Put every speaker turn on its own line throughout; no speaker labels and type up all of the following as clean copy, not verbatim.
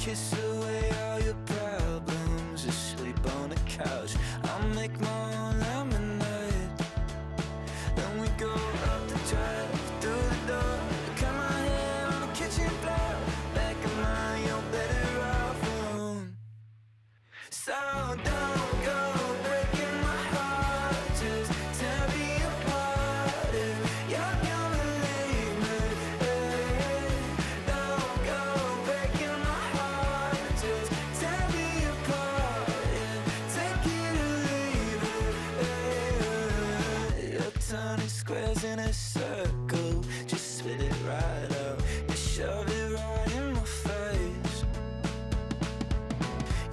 kiss away all your problems, just sleep on the couch. I'll make my own lemonade. Then we go up the drive, through the door, cut my hair on the kitchen floor. Back of mine, you're better off alone. So don't go breaking my heart, just tear me apart if you're gonna leave me. Don't go breaking my heart, just tear me apart, yeah. Take it or leave it. You're turning squares in a circle, just spit it right out. You shove it right in my face.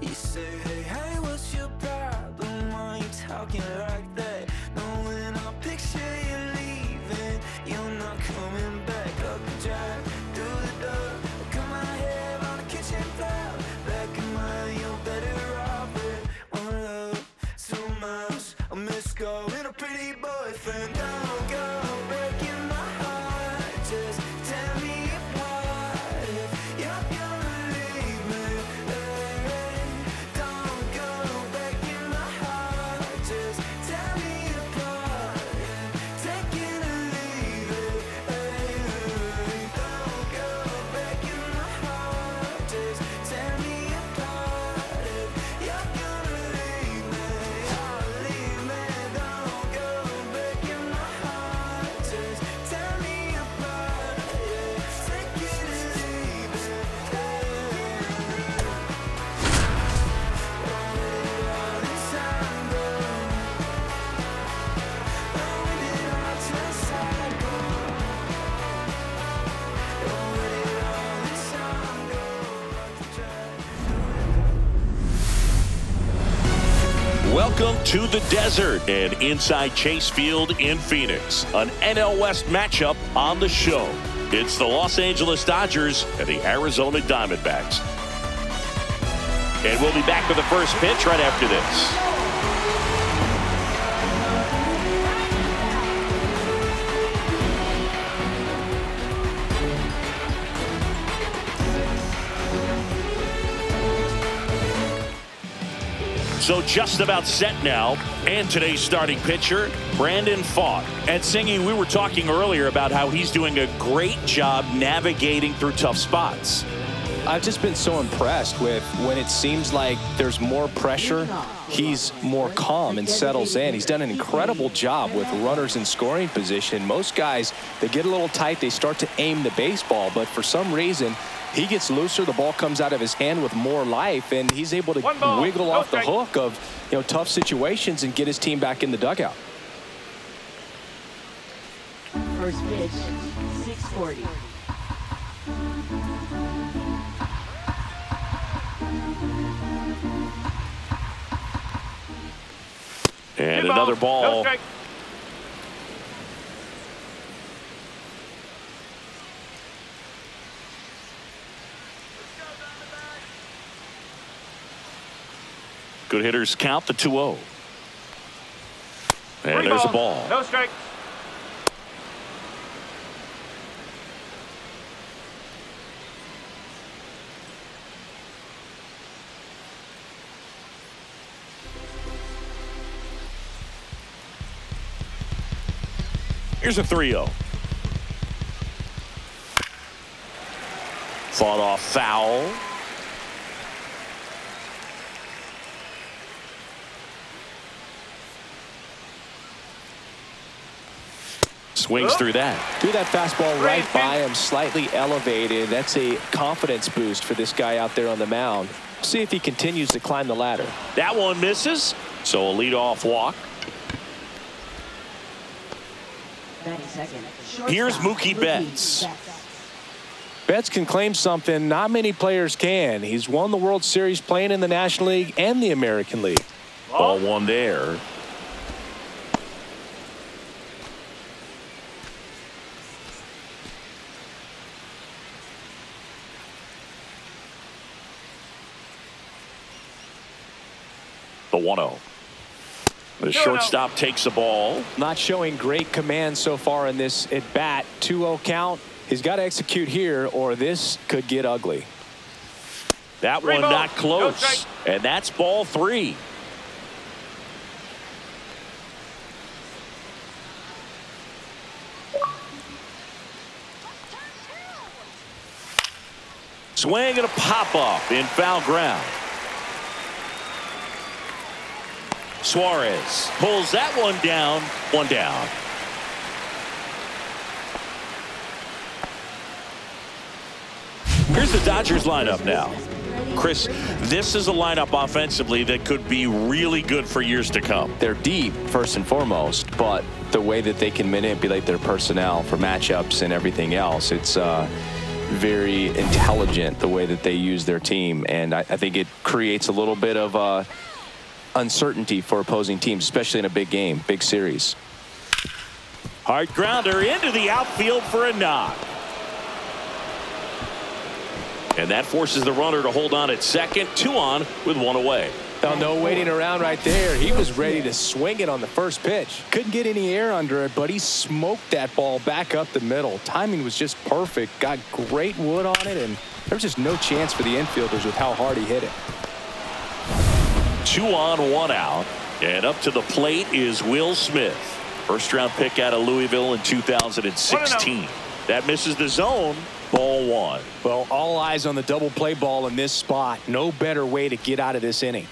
You say, hey, what's your problem? Why you talking like that? Knowing I'll picture you leaving, you're not coming back. Up the drive, through the door, cut my hair on the kitchen floor. Back in mine, you're better off with one love, 2 miles, a missed call, and a pretty boyfriend. Don't go breaking my heart, just tear me apart if you're gonna leave me. Don't go breaking my heart, just tear me apart, yeah. Take it or leave it. Don't go breaking my heart, just tear me apart if you're gonna leave me. Oh, leave me. Don't go breaking my heart, just tear me apart, yeah. Take it or leave it. All this time go, when did I just go? Where did all this time go?
Welcome to the desert and inside Chase Field in Phoenix. An NL West matchup on the show. It's the Los Angeles Dodgers and the Arizona Diamondbacks. And we'll be back with the first pitch right after this. So just about set now, and today's starting pitcher, Pfaadt. And Singy, we were talking earlier about how he's doing a great job navigating through tough spots.
I've just been so impressed with when it seems like there's more pressure, he's more calm and settles in. He's done an incredible job with runners in scoring position. Most guys, they get a little tight, they start to aim the baseball, but for some reason, he gets looser, the ball comes out of his hand with more life, and he's able to wiggle off the hook of tough situations and get his team back in the dugout.
First pitch, 640.
And another ball. Good hitters count the 2-0. And there's a ball.
No strike.
Here's a 3-0. Fought off foul. Swings through that.
Threw that fastball right by him, slightly elevated. That's a confidence boost for this guy out there on the mound. See if he continues to climb the ladder.
That one misses. So a leadoff walk. Here's Mookie Betts.
Betts can claim something not many players can. He's won the World Series playing in the National League and the American League.
Ball one there. The 1-0. The shortstop takes the ball.
Not showing great command so far in this at bat. 2-0 count. He's got to execute here or this could get ugly.
That one not close. And that's ball 3. Swing and a pop-up in foul ground. Suarez pulls that one down. One down. Here's the Dodgers lineup now. Chris, this is a lineup offensively that could be really good for years to come.
They're deep, first and foremost, but the way that they can manipulate their personnel for matchups and everything else, it's very intelligent the way that they use their team. And I think it creates a little bit of uncertainty for opposing teams, especially in a big game, big series.
Hard grounder into the outfield for a knock. And that forces the runner to hold on at second. 2 on with 1 away.
Now, no waiting around right there. He was ready to swing it on the first pitch. Couldn't get any air under it, but he smoked that ball back up the middle. Timing was just perfect. Got great wood on it, and there was just no chance for the infielders with how hard he hit it.
2 on, 1 out. And up to the plate is Will Smith. First-round pick out of Louisville in 2016. That misses the zone. Ball 1.
Well, all eyes on the double play ball in this spot. No better way to get out of this inning.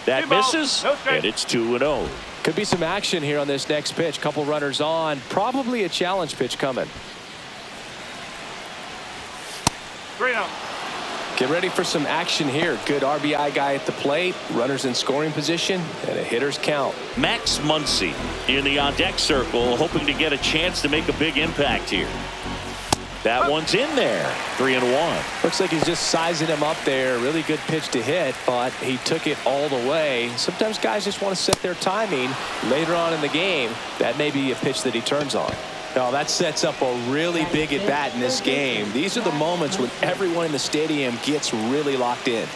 That misses, and it's 2-0.
Could be some action here on this next pitch. Couple runners on. Probably a challenge pitch coming.
3-0.
Get ready for some action here. Good RBI guy at the plate. Runners in scoring position and a hitter's count.
Max Muncy in the on-deck circle, hoping to get a chance to make a big impact here. That one's in there. 3-1.
Looks like he's just sizing him up there. Really good pitch to hit, but he took it all the way. Sometimes guys just want to set their timing later on in the game. That may be a pitch that he turns on. Now that sets up a really big at bat in this game. These are the moments when everyone in the stadium gets really locked in.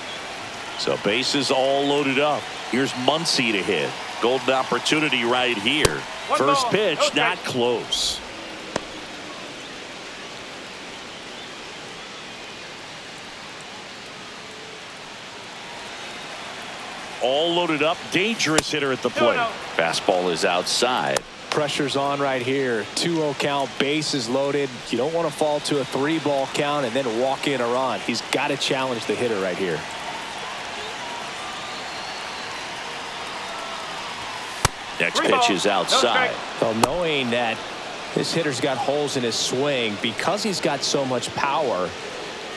So bases all loaded up. Here's Muncy to hit. Golden opportunity right here. First pitch, not close. All loaded up. Dangerous hitter at the plate. Fastball is outside.
Pressure's on right here. 2-0 count, bases loaded. You don't want to fall to a 3-ball count and then walk in a run. He's got to challenge the hitter right here.
Next pitch is outside.
Well, knowing that this hitter's got holes in his swing, because he's got so much power,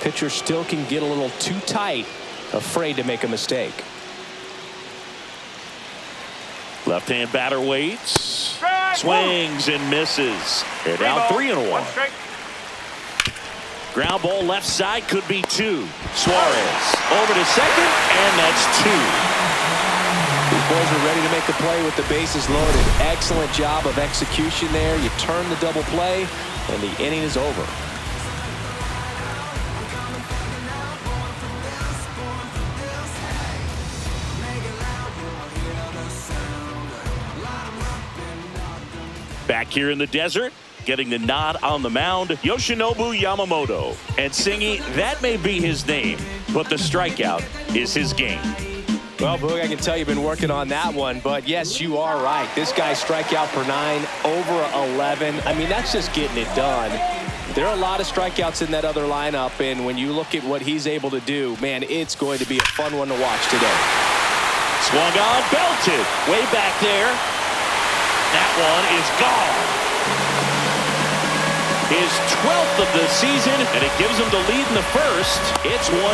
pitcher still can get a little too tight, afraid to make a mistake.
Left-hand batter waits. Swings and misses. They're down 3-1. Ground ball left side, could be 2. Suarez over to second, and that's 2.
These boys are ready to make the play with the bases loaded. Excellent job of execution there. You turn the double play, and the inning is over.
Back here in the desert, getting the nod on the mound, Yoshinobu Yamamoto. And singing, that may be his name, but the strikeout is his game.
Well, Boog, I can tell you've been working on that one, but yes, you are right. This guy's strikeout per 9, over 11. I mean, that's just getting it done. There are a lot of strikeouts in that other lineup, and when you look at what he's able to do, man, it's going to be a fun one to watch today.
Swung on, belted, way back there. That one is gone. His 12th of the season, and it gives him the lead in the first. It's 1-0.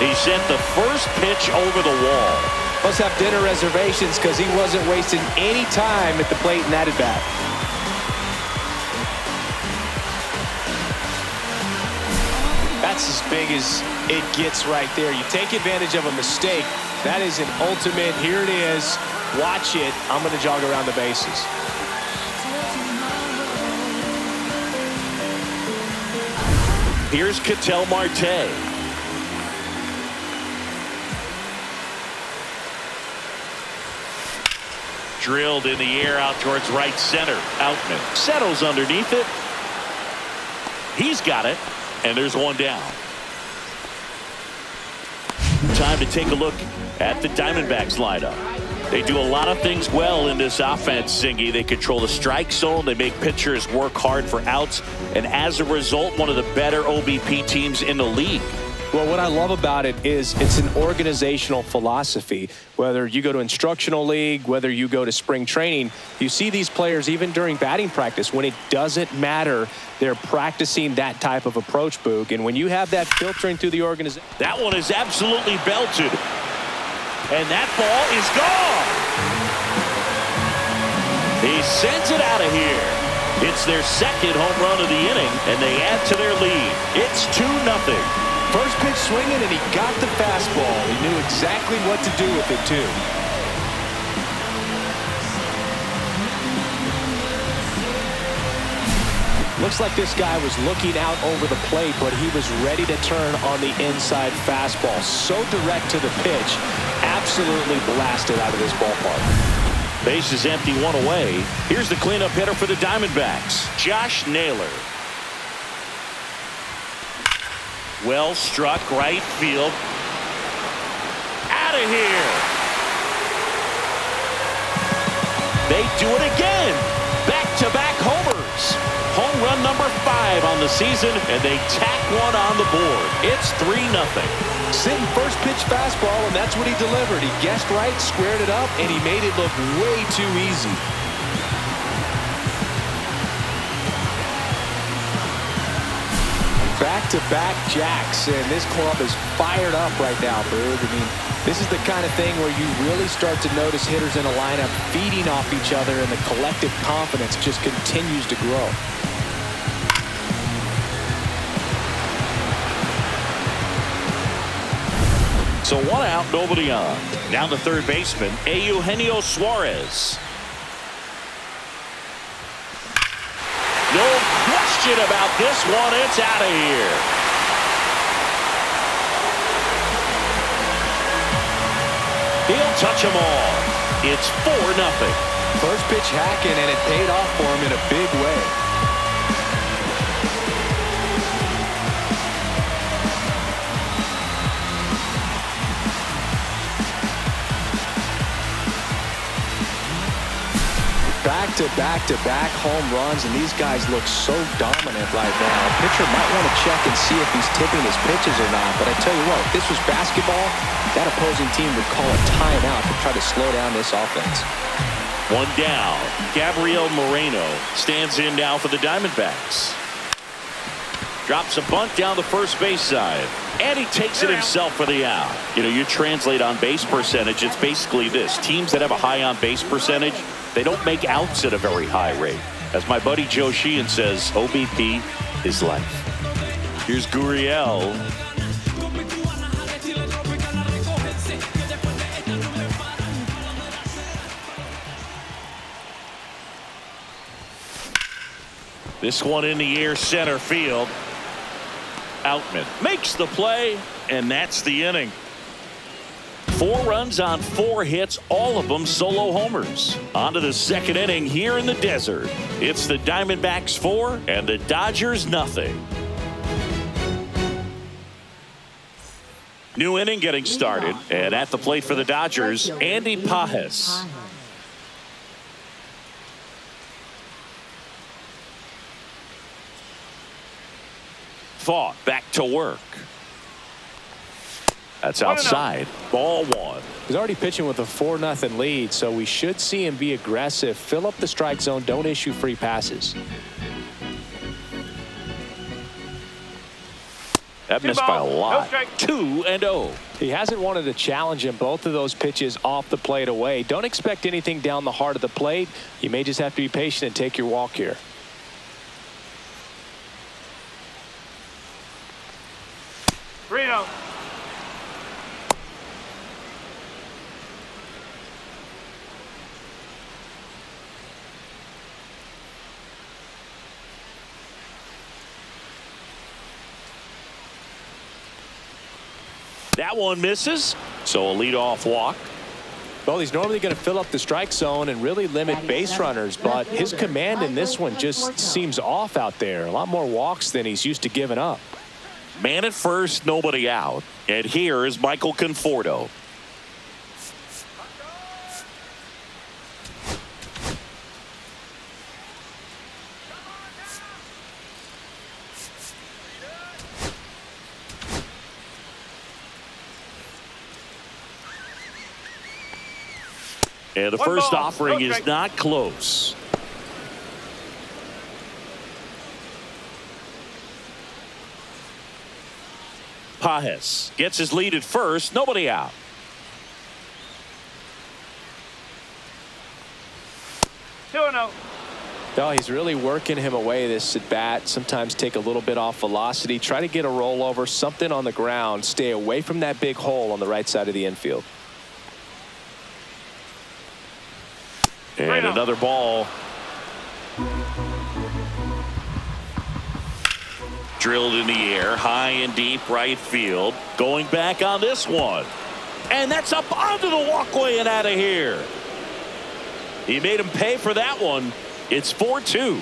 He sent the first pitch over the wall.
Must have dinner reservations because he wasn't wasting any time at the plate in that at-bat. That's as big as it gets right there. You take advantage of a mistake. That is an ultimate. Here it is. Watch it. I'm going to jog around the bases.
Here's Ketel Marte. Drilled in the air out towards right center. Outman settles underneath it. He's got it, and there's one down. Time to take a look at the Diamondbacks lineup. They do a lot of things well in this offense, Zingy. They control the strike zone. They make pitchers work hard for outs. And as a result, one of the better OBP teams in the league.
Well, what I love about it is it's an organizational philosophy. Whether you go to instructional league, whether you go to spring training, you see these players even during batting practice. When it doesn't matter, they're practicing that type of approach, Boog. And when you have that filtering through the organization.
That one is absolutely belted. And that ball is gone. He sends it out of here. It's their second home run of the inning, and they add to their lead. It's 2-0.
First pitch swinging, and he got the fastball. He knew exactly what to do with it, too. Looks like this guy was looking out over the plate, but he was ready to turn on the inside fastball. So direct to the pitch. Absolutely blasted out of this ballpark.
Base is empty, one away. Here's the cleanup hitter for the Diamondbacks, Josh Naylor. Well struck, right field. Out of here. They do it again. Back-to-back homers. Home run number 5 on the season, and they tack one on the board. It's 3-0.
Sitting first pitch fastball, and that's what he delivered. He guessed right, squared it up, and he made it look way too easy. Back-to-back jacks, and this club is fired up right now, Boog. I mean, this is the kind of thing where you really start to notice hitters in a lineup feeding off each other, and the collective confidence just continues to grow.
So 1 out, nobody on. Now the third baseman, Eugenio Suarez. No question about this one. It's out of here. He'll touch them all. It's 4-0.
First pitch hacking, and it paid off for him in a big way. Back-to-back home runs, and these guys look so dominant right now. A pitcher might want to check and see if he's tipping his pitches or not, but I tell you what, if this was basketball, that opposing team would call a timeout to try to slow down this offense.
One down. Gabriel Moreno stands in now for the Diamondbacks. Drops a bunt down the first base side, and he takes it himself for the out. You know, you translate on base percentage, it's basically this. Teams that have a high on base percentage, they don't make outs at a very high rate. As my buddy Joe Sheehan says, OBP is life. Here's Gurriel. This one in the air, center field. Outman makes the play, and that's the inning. 4 runs on 4 hits, all of them solo homers. On to the second inning here in the desert. It's the Diamondbacks 4 and the Dodgers nothing. New inning getting started, and at the plate for the Dodgers, Andy Pfaadt. Pfaadt back to work. That's outside. Ball 1.
He's already pitching with a 4-0 lead, so we should see him be aggressive. Fill up the strike zone. Don't issue free passes.
That missed by a lot. 2-0.
He hasn't wanted to challenge him. Both of those pitches off the plate away. Don't expect anything down the heart of the plate. You may just have to be patient and take your walk here.
Reno.
That one misses, so a leadoff walk.
Well, he's normally going to fill up the strike zone and really limit base runners, but his command in this one just seems off out there. A lot more walks than he's used to giving up.
Man at first, nobody out. And here is Michael Conforto. And the first offering is not close. Pfaadt gets his lead at first. Nobody out.
No, he's really working him away this at bat. Sometimes take a little bit off velocity. Try to get a rollover, something on the ground. Stay away from that big hole on the right side of the infield.
And another ball. Drilled in the air, high and deep right field. Going back on this one. And that's up onto the walkway and out of here. He made him pay for that one. It's 4-2.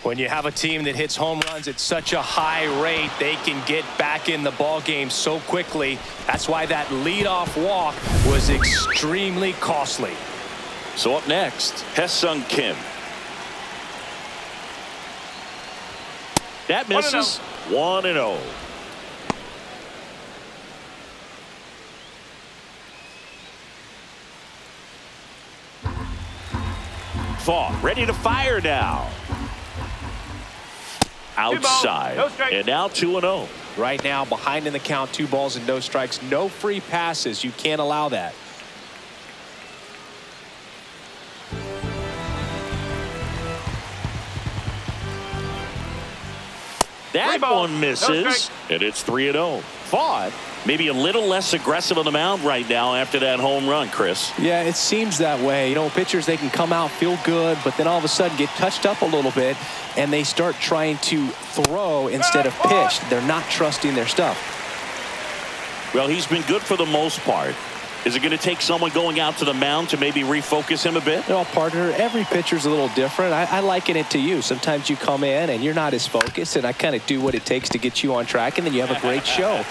When you have a team that hits home runs at such a high rate, they can get back in the ball game so quickly. That's why that leadoff walk was extremely costly.
So up next, Hye-Sung Kim. That misses. 1-0. Pfaadt ready to fire now. Outside. And now 2-0.
Right now, behind in the count, 2 balls and no strikes. No free passes. You can't allow that.
That one misses. And it's 3-0. Pfaadt maybe a little less aggressive on the mound right now after that home run, Chris.
Yeah, it seems that way. You know, pitchers, they can come out, feel good, but then all of a sudden get touched up a little bit, and they start trying to throw instead of pitch. They're not trusting their stuff.
Well, he's been good for the most part. Is it going to take someone going out to the mound to maybe refocus him a bit?
No, partner, every pitcher's a little different. I liken it to you. Sometimes you come in and you're not as focused, and I kind of do what it takes to get you on track, and then you have a great show.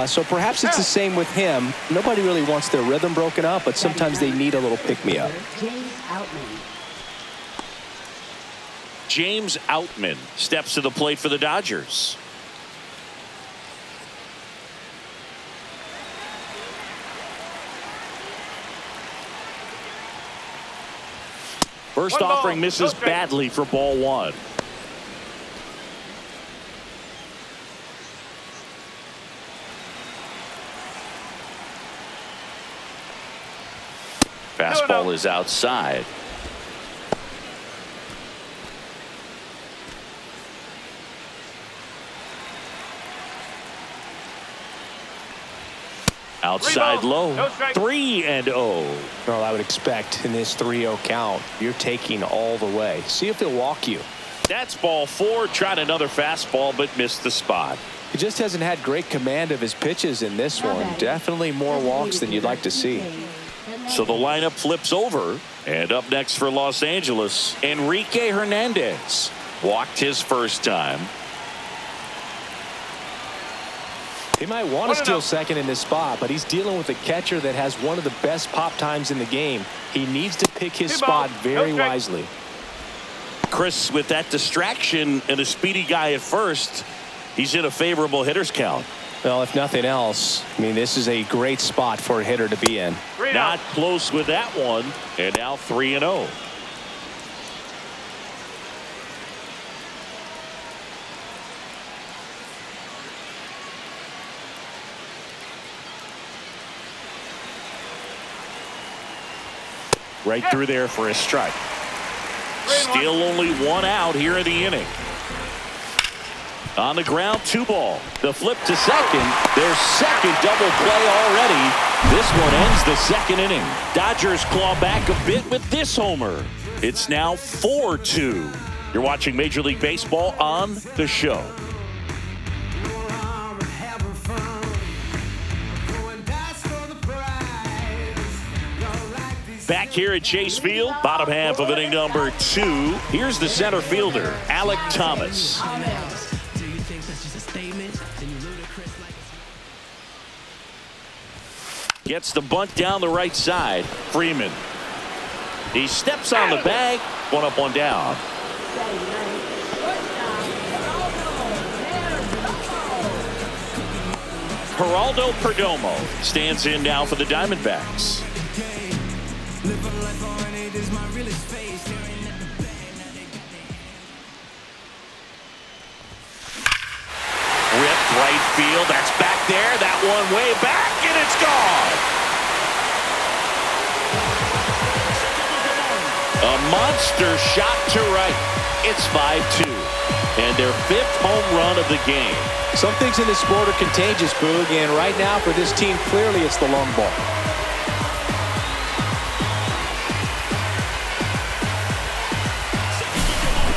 So perhaps it's the same with him. Nobody really wants their rhythm broken up, but sometimes they need a little pick-me-up.
James Outman steps to the plate for the Dodgers. First offering misses badly for ball 1. Fastball is outside. Outside low. 3-0.
Well, I would expect in this 3-0 count, you're taking all the way. See if they'll walk you.
That's ball 4. Tried another fastball, but missed the spot.
He just hasn't had great command of his pitches in this one. Definitely more walks than you'd like to see.
So the lineup flips over. And up next for Los Angeles, Enrique Hernandez. Walked his first time.
He might want to steal second in this spot, but he's dealing with a catcher that has one of the best pop times in the game. He needs to pick his spot very wisely.
Chris, with that distraction and a speedy guy at first, he's in a favorable hitter's count.
Well, if nothing else, I mean, this is a great spot for a hitter to be in.
Not close with that one, and now 3-0. Right through there for a strike. Still only 1 out here in the inning. On the ground, 2 ball. The flip to second. Their second double play already. This one ends the second inning. Dodgers claw back a bit with this homer. It's now 4-2. You're watching Major League Baseball on the show. Back here at Chase Field, bottom half of inning number 2. Here's the center fielder, Alec Thomas. Gets the bunt down the right side. Freeman. He steps on the bag. One up, one down. Geraldo Perdomo stands in now for the Diamondbacks. Ripped right field. That's back there. That one way back, and it's gone. A monster shot to right. It's 5-2. And their 5th home run of the game.
Some things in this sport are contagious, Boog, and right now for this team, clearly it's the long ball.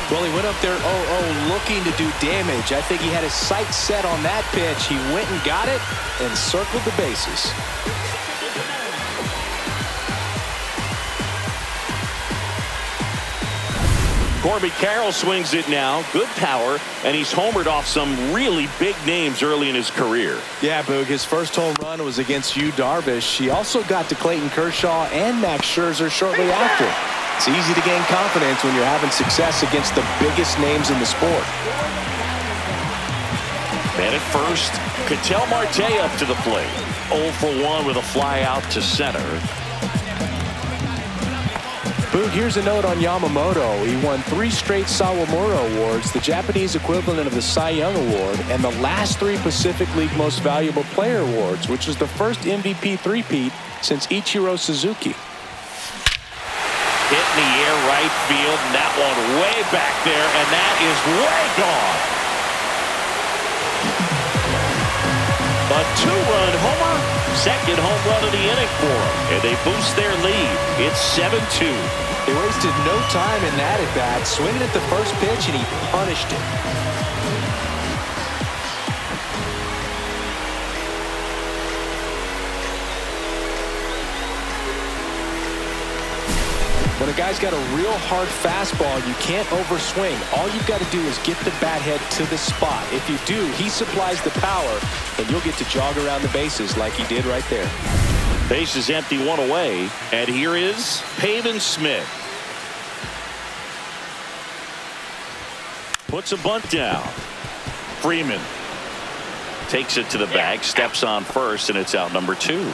Well, he went up there 0-0 looking to do damage. I think he had his sights set on that pitch. He went and got it and circled the bases.
Corbin Carroll swings it now. Good power, and he's homered off some really big names early in his career.
Yeah, Boog, his first home run was against Yu Darvish. He also got to Clayton Kershaw and Max Scherzer shortly after. It's easy to gain confidence when you're having success against the biggest names in the sport.
Man at first, Ketel Marte up to the plate. 0 for 1 with a fly out to center.
Boog, here's a note on Yamamoto. He won 3 straight Sawamura Awards, the Japanese equivalent of the Cy Young Award, and the last 3 Pacific League Most Valuable Player Awards, which was the first MVP three-peat since Ichiro Suzuki.
Hit in the air right field, and that one way back there, and that is way gone. A 2-run homer, second home run of the inning for them, and they boost their lead. It's 7-2.
They wasted no time in that at-bat, swinging at the first pitch, and he punished it. When a guy's got a real hard fastball, you can't overswing. All you've got to do is get the bat head to the spot. If you do, he supplies the power, and you'll get to jog around the bases like he did right there.
Base is empty, 1 away, and here is Pavin Smith. Puts a bunt down. Freeman takes it to the bag, steps on first, and it's out number 2.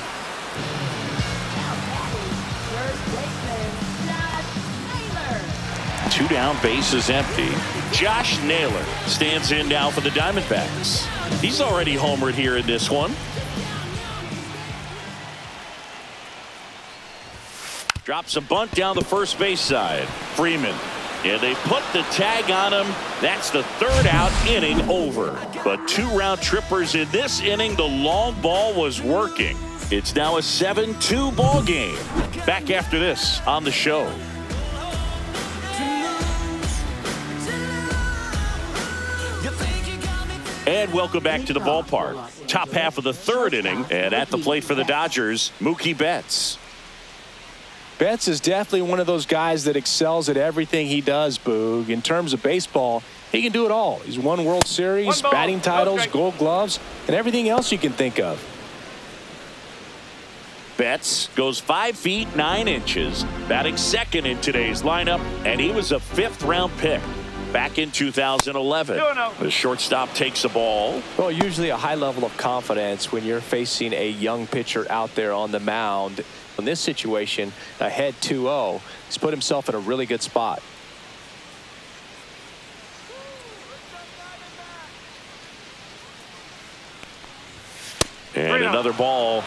Two down, base is empty. Josh Naylor stands in now for the Diamondbacks. He's already homered here in this one. Drops a bunt down the first base side. Freeman. Yeah, they put the tag on him. That's the 3rd out, inning over. But 2 round trippers in this inning. The long ball was working. It's now a 7-2 ball game. Back after this on the show. And welcome back to the ballpark. Top half of the 3rd inning, and at the plate for the Dodgers, Mookie Betts.
Betts is definitely one of those guys that excels at everything he does, Boog. In terms of baseball, he can do it all. He's won World Series, batting titles, Gold Gloves, and everything else you can think of.
Betts goes 5 feet 9 inches, batting second in today's lineup, and he was a 5th round pick back in 2011. The shortstop takes the ball.
Well, usually a high level of confidence when you're facing a young pitcher out there on the mound. In this situation, ahead 2-0, he's put himself in a really good spot.
And another ball.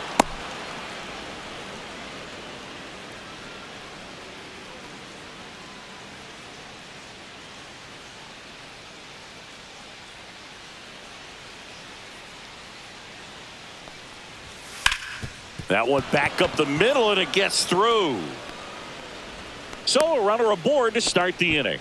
That one back up the middle, and it gets through. So a runner aboard to start the inning.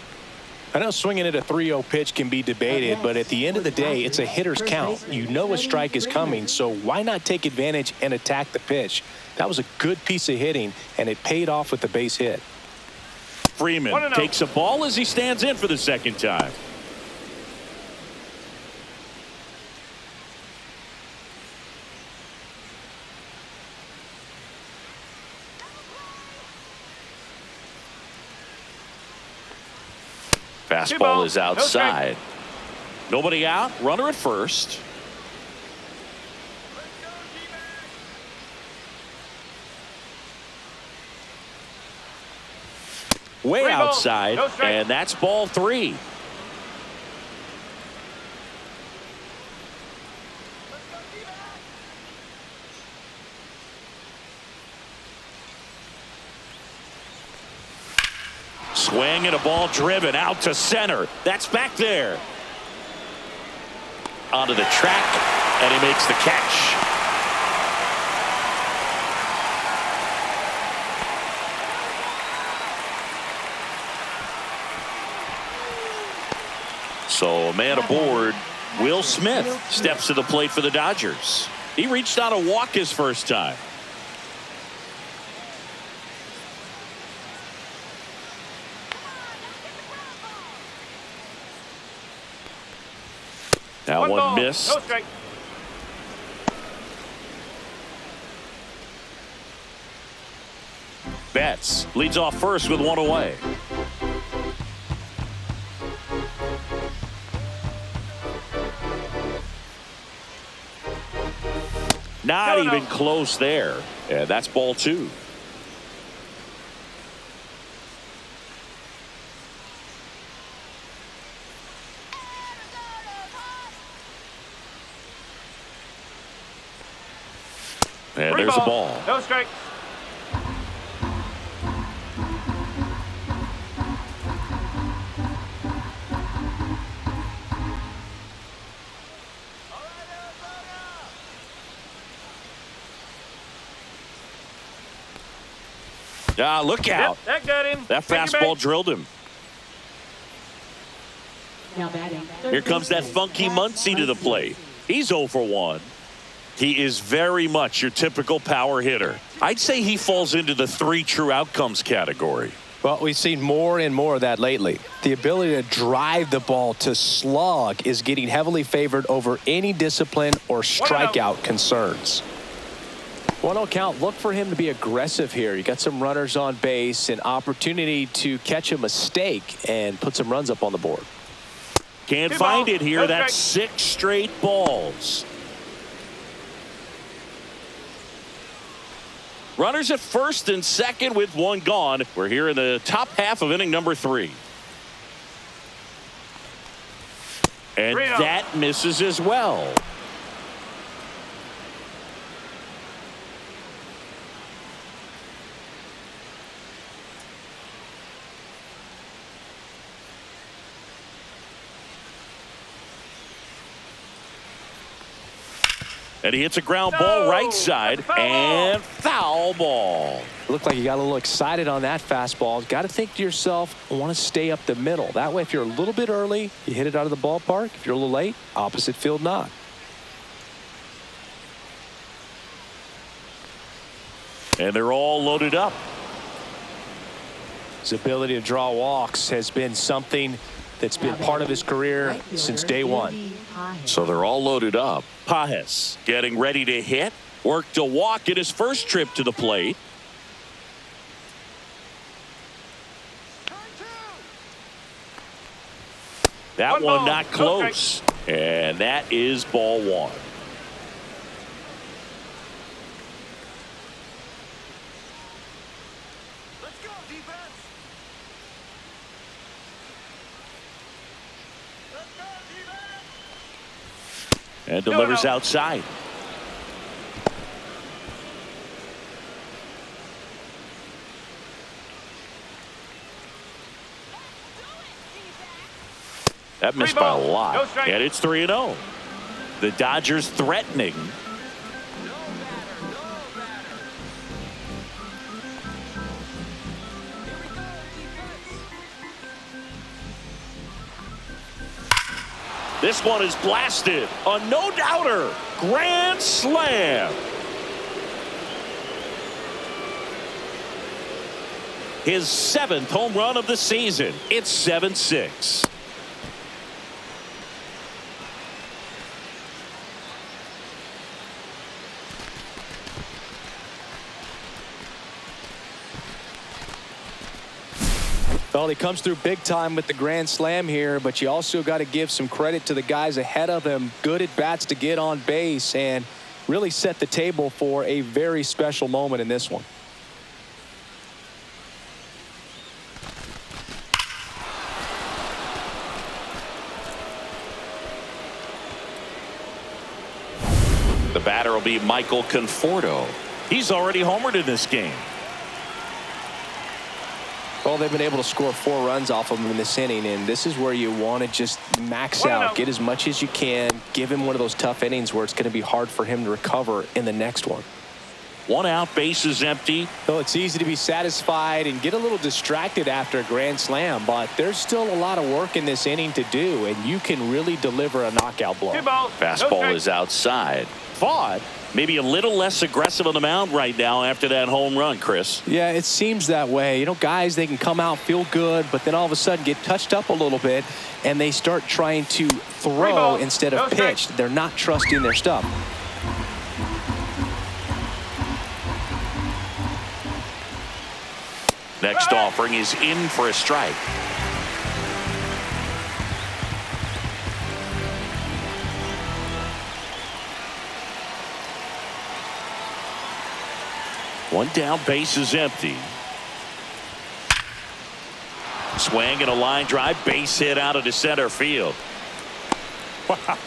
I know swinging at a 3-0 pitch can be debated, but at the end of the day, it's a hitter's count. You know a strike is coming, so why not take advantage and attack the pitch? That was a good piece of hitting, and it paid off with the base hit.
Freeman takes a ball as he stands in for the second time. Fastball is outside. Nobody out. Runner at first. Way outside, and that's ball 3. Swing and a ball driven out to center. That's back there. Onto the track, and he makes the catch. So a man aboard. Will Smith steps to the plate for the Dodgers. He reached out a walk his first time. That one missed.
No strike.
Betts leads off first with one away. Not even close there. And that's ball 2. And there's a ball.
No strike.
Look out.
Yep, that got him.
That fastball drilled him.
Now batting.
Here comes that funky Muncy to the plate. He's 0 for 1. He is very much your typical power hitter. I'd say he falls into the 3 true outcomes category.
Well, we've seen more and more of that lately. The ability to drive the ball to slug is getting heavily favored over any discipline or strikeout concerns. 1-0 count. Look for him to be aggressive here. You got some runners on base, an opportunity to catch a mistake and put some runs up on the board.
Can't find it here. That's 6 straight balls. Runners at first and second with 1 gone. We're here in the top half of inning number 3. And that misses as well. And he hits a ground ball right side and foul ball.
Looked like you got a little excited on that fastball. Got to think to yourself, I want to stay up the middle. That way, if you're a little bit early, you hit it out of the ballpark. If you're a little late, opposite field knock.
And they're all loaded up.
His ability to draw walks has been something that's been part of his career since day one.
So they're all loaded up. Pfaadt getting ready to hit. Worked a walk in his first trip to the plate. That one not close. And that is ball 1. And delivers outside. That missed by a lot. And it's 3-0. The Dodgers threatening. This one is blasted. A no-doubter. Grand slam. His 7th home run of the season. It's 7-6.
Well, he comes through big time with the grand slam here, but you also got to give some credit to the guys ahead of him. Good at bats to get on base and really set the table for a very special moment in this one.
The batter will be Michael Conforto. He's already homered in this game.
Well, they've been able to score 4 runs off of him in this inning, and this is where you want to just max out, get as much as you can, give him one of those tough innings where it's going to be hard for him to recover in the next one.
1 out, bases empty.
So it's easy to be satisfied and get a little distracted after a grand slam, but there's still a lot of work in this inning to do, and you can really deliver a knockout blow.
Fastball is outside. Pfaadt maybe a little less aggressive on the mound right now after that home run, Chris.
Yeah, it seems that way. You know, guys, they can come out, feel good, but then all of a sudden get touched up a little bit, and they start trying to throw instead of pitch. They're not trusting their stuff.
Next offering is in for a strike. One down, base is empty. Swing and a line drive, base hit out of the center field.
Wow.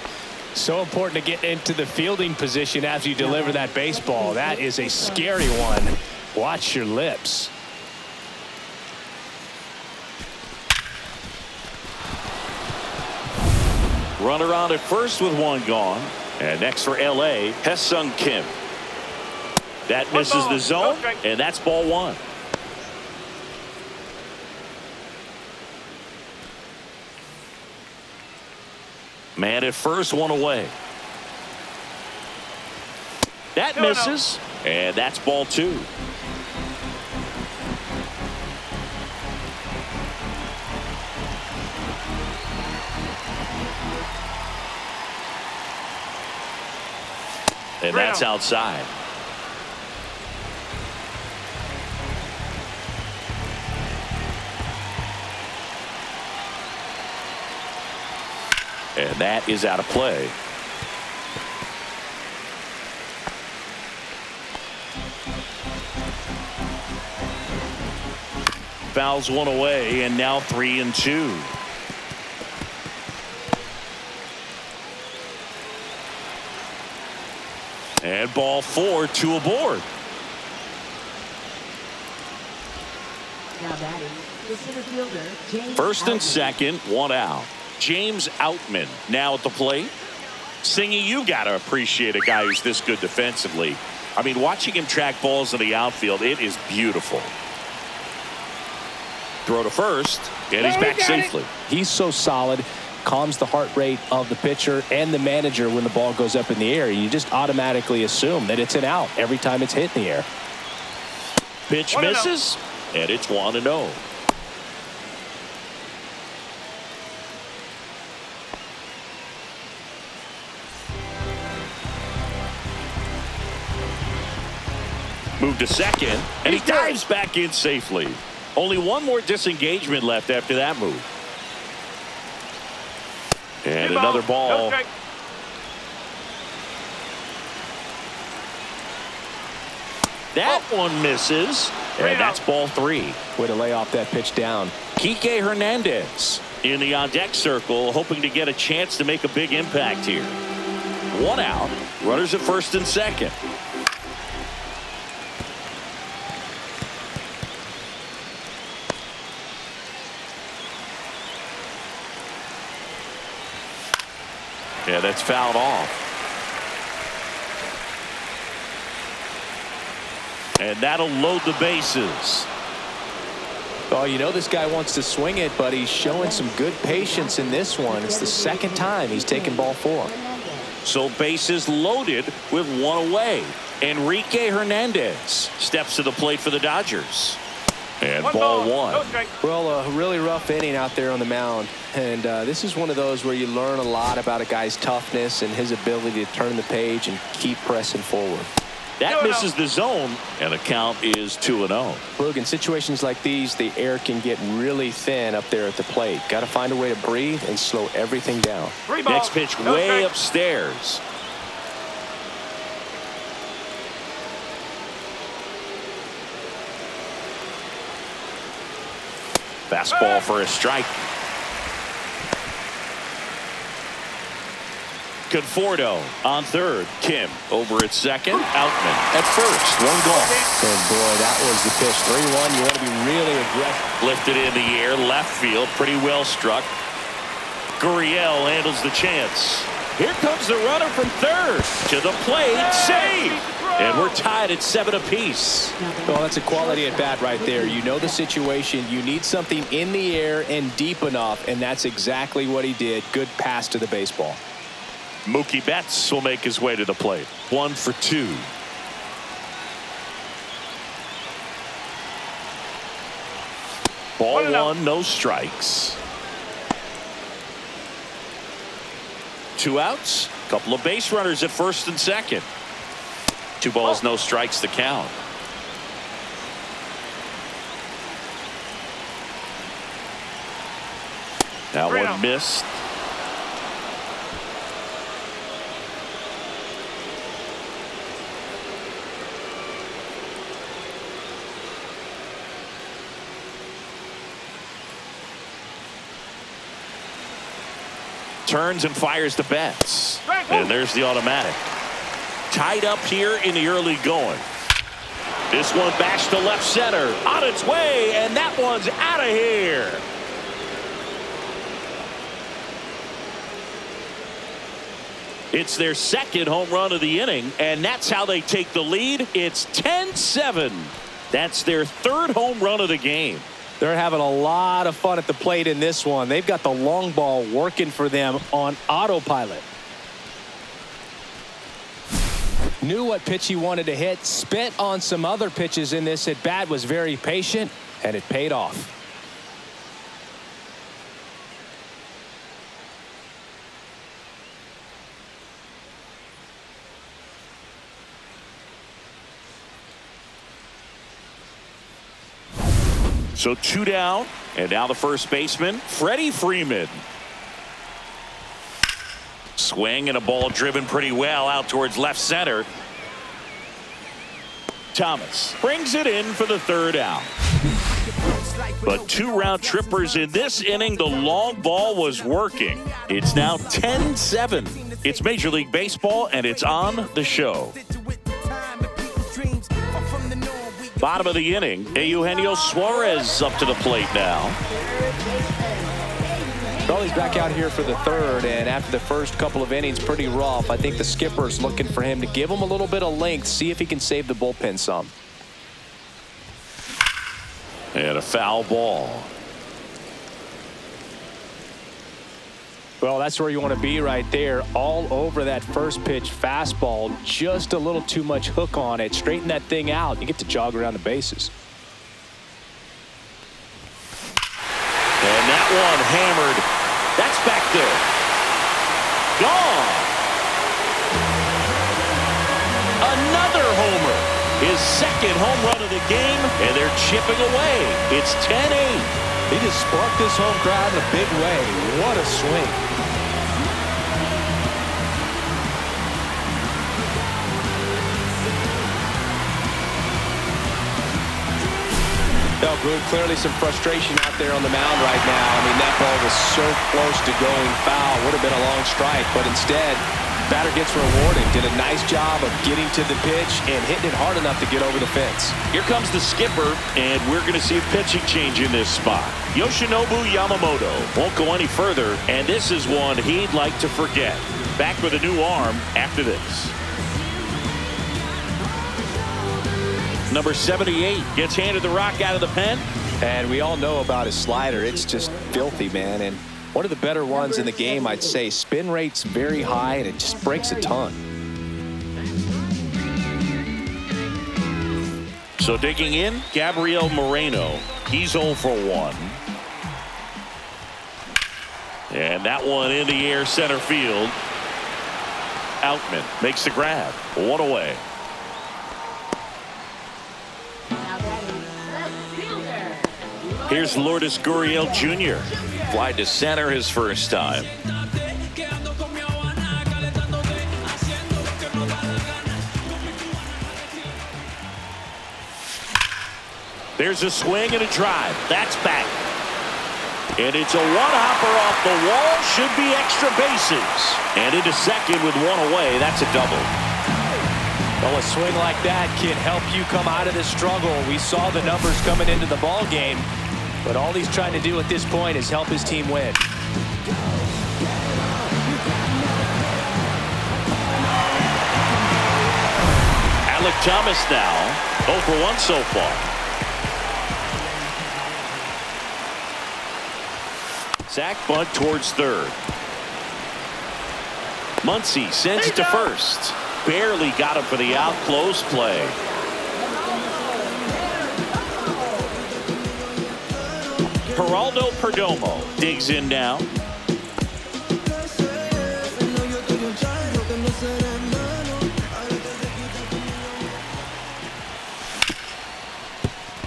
So important to get into the fielding position after you deliver that baseball. That is a scary one. Watch your lips.
Runner on at first with 1 gone. And next for LA, Hesung Kim. That misses the zone, and that's ball 1. Man at first, 1 away. That misses, and that's ball 2. And that's outside. And that is out of play. Fouls 1 away, and now 3-2. And ball 4, 2 aboard.
Now batting, the center fielder, James
First and
Outman.
second, 1 out. James Outman now at the plate. Singy, you got to appreciate a guy who's this good defensively. I mean, watching him track balls in the outfield, it is beautiful. Throw to first, and he's back safely.
He's so solid, calms the heart rate of the pitcher and the manager when the ball goes up in the air. You just automatically assume that it's an out every time it's hit in the air.
Pitch misses, and it's 1-0. Move to second, and he dives back in safely. Only 1 more disengagement left after that move. And another ball. That one misses, and that's ball 3.
Way to lay off that pitch down.
Kike Hernandez in the on-deck circle, hoping to get a chance to make a big impact here. 1 out, runners at first and second. Yeah, that's fouled off. And that'll load the bases.
Oh, you know this guy wants to swing it, but he's showing some good patience in this one. It's the second time he's taken ball 4.
So bases loaded with one away. Enrique Hernandez steps to the plate for the Dodgers. And ball 1.
Well, a really rough inning out there on the mound. And this is one of those where you learn a lot about a guy's toughness and his ability to turn the page and keep pressing forward.
That misses the zone, and the count is 2-0.
Look, in situations like these, the air can get really thin up there at the plate. Got to find a way to breathe and slow everything down.
Next pitch way upstairs. Fastball for a strike. Conforto on third. Kim over at second. Outman at first. 1 gone.
And boy, that was the pitch. 3-1. You want to be really aggressive.
Lifted in the air. Left field. Pretty well struck. Gurriel handles the chance. Here comes the runner from third. To the plate. Save. And we're tied at 7 apiece.
Well, that's a quality at bat right there. You know the situation. You need something in the air and deep enough, and that's exactly what he did. Good pass to the baseball.
Mookie Betts will make his way to the plate. 1 for 2. Ball 1, no strikes. 2 outs. Couple of base runners at first and second. 2 balls, no strikes, the count. That one missed. Turns and fires to Betts. And there's the automatic. Tied up here in the early going. This one bashed to left center. On its way, and that one's out of here. It's their second home run of the inning, and that's how they take the lead. It's 10-7. That's their third home run of the game.
They're having a lot of fun at the plate in this one. They've got the long ball working for them on autopilot. Knew what pitch he wanted to hit. Spit on some other pitches in this at bat. Was very patient, and it paid off.
So 2 down, and now the first baseman, Freddie Freeman. Swing and a ball driven pretty well out towards left center. Thomas brings it in for the 3rd out. But 2 round trippers in this inning. The long ball was working. It's now 10-7. It's Major League Baseball, and it's on the show. Bottom of the inning, Eugenio Suarez up to the plate now.
Well, he's back out here for the 3rd, and after the first couple of innings, pretty rough. I think the skipper's looking for him to give him a little bit of length, see if he can save the bullpen some.
And a foul ball.
Well, that's where you want to be right there. All over that first pitch fastball. Just a little too much hook on it. Straighten that thing out. You get to jog around the bases.
And that one hammered. That's back there. Gone. Another homer. His 2nd home run of the game, and they're chipping away. It's 10-8.
He just sparked this home crowd in a big way. What a swing. No, good. Clearly some frustration out there on the mound right now. I mean, that ball was so close to going foul. Would have been a long strike, but instead, batter gets rewarded. Did a nice job of getting to the pitch and hitting it hard enough to get over the fence.
Here comes the skipper, and we're going to see a pitching change in this spot. Yoshinobu Yamamoto won't go any further, and this is one he'd like to forget. Back with a new arm after this. Number 78 gets handed the rock out of the pen.
And we all know about his slider. It's just filthy, man. And one of the better ones in the game, I'd say. Spin rate's very high, and it just breaks a ton.
So digging in, Gabriel Moreno. He's 0 for 1. And that one in the air center field. Outman makes the grab. 1 away. Here's Lourdes Gurriel Jr. Fly to center his first time. There's a swing and a drive. That's back. And it's a one-hopper off the wall. Should be extra bases. And into second with 1 away. That's a double.
Well, a swing like that can help you come out of this struggle. We saw the numbers coming into the ball game, but all he's trying to do at this point is help his team win.
Alec Thomas now 0 for 1 so far. Sack bunt towards third. Muncy sends it to first. Barely got him for the out. Close play. Geraldo Perdomo digs in now.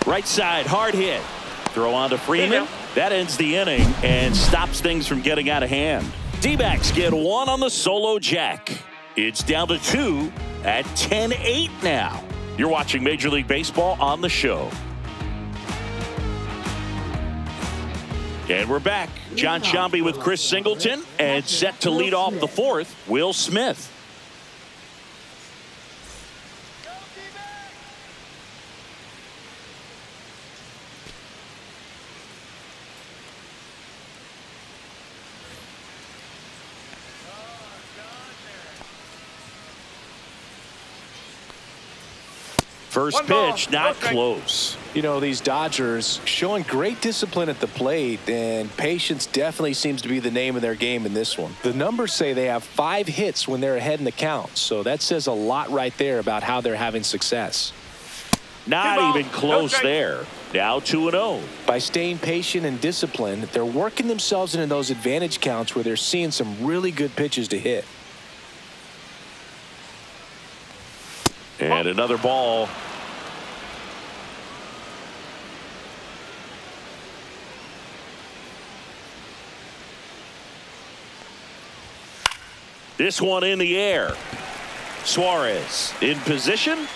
Right side, hard hit. Throw on to Freeman. That ends the inning and stops things from getting out of hand. D-backs get 1 on the solo jack. It's down to 2 at 10-8 now. You're watching Major League Baseball on the show. And we're back. John Sciambi with Chris Singleton, and set to lead off the 4th, Will Smith. First pitch, not close.
You know, these Dodgers showing great discipline at the plate, and patience definitely seems to be the name of their game in this one. The numbers say they have 5 hits when they're ahead in the count, so that says a lot right there about how they're having success.
Not even close there. Now 2-0.
By staying patient and disciplined, they're working themselves into those advantage counts where they're seeing some really good pitches to hit.
And another ball. This one in the air. Suarez in position.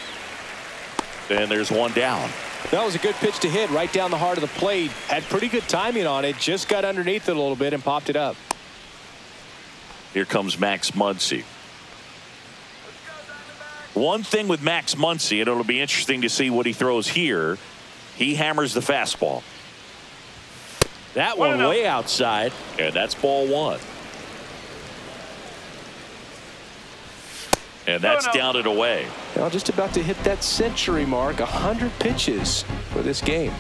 And there's one down.
That was a good pitch to hit right down the heart of the plate. Had pretty good timing on it. Just got underneath it a little bit and popped it up.
Here comes Max Muncy. One thing with Max Muncy, and it'll be interesting to see what he throws here. He hammers the fastball. That one way outside, and that's ball 1. And that's down and away.
Now just about to hit that century mark. 100 pitches for this game.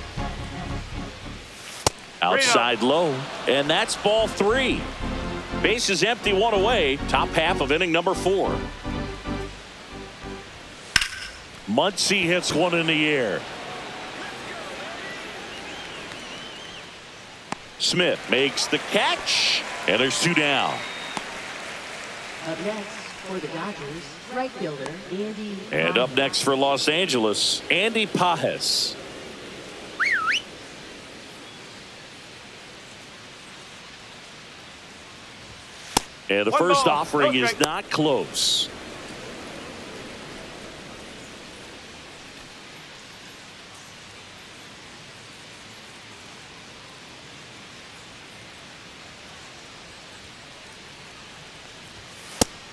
Outside low, and that's ball 3. Base is empty, 1 away. Top half of inning number 4. Muncy hits one in the air. Smith makes the catch, and there's 2 down.
Up next for the Dodgers, right fielder Andy.
And up next for Los Angeles, Andy Pfaadt. And the first offering is not close.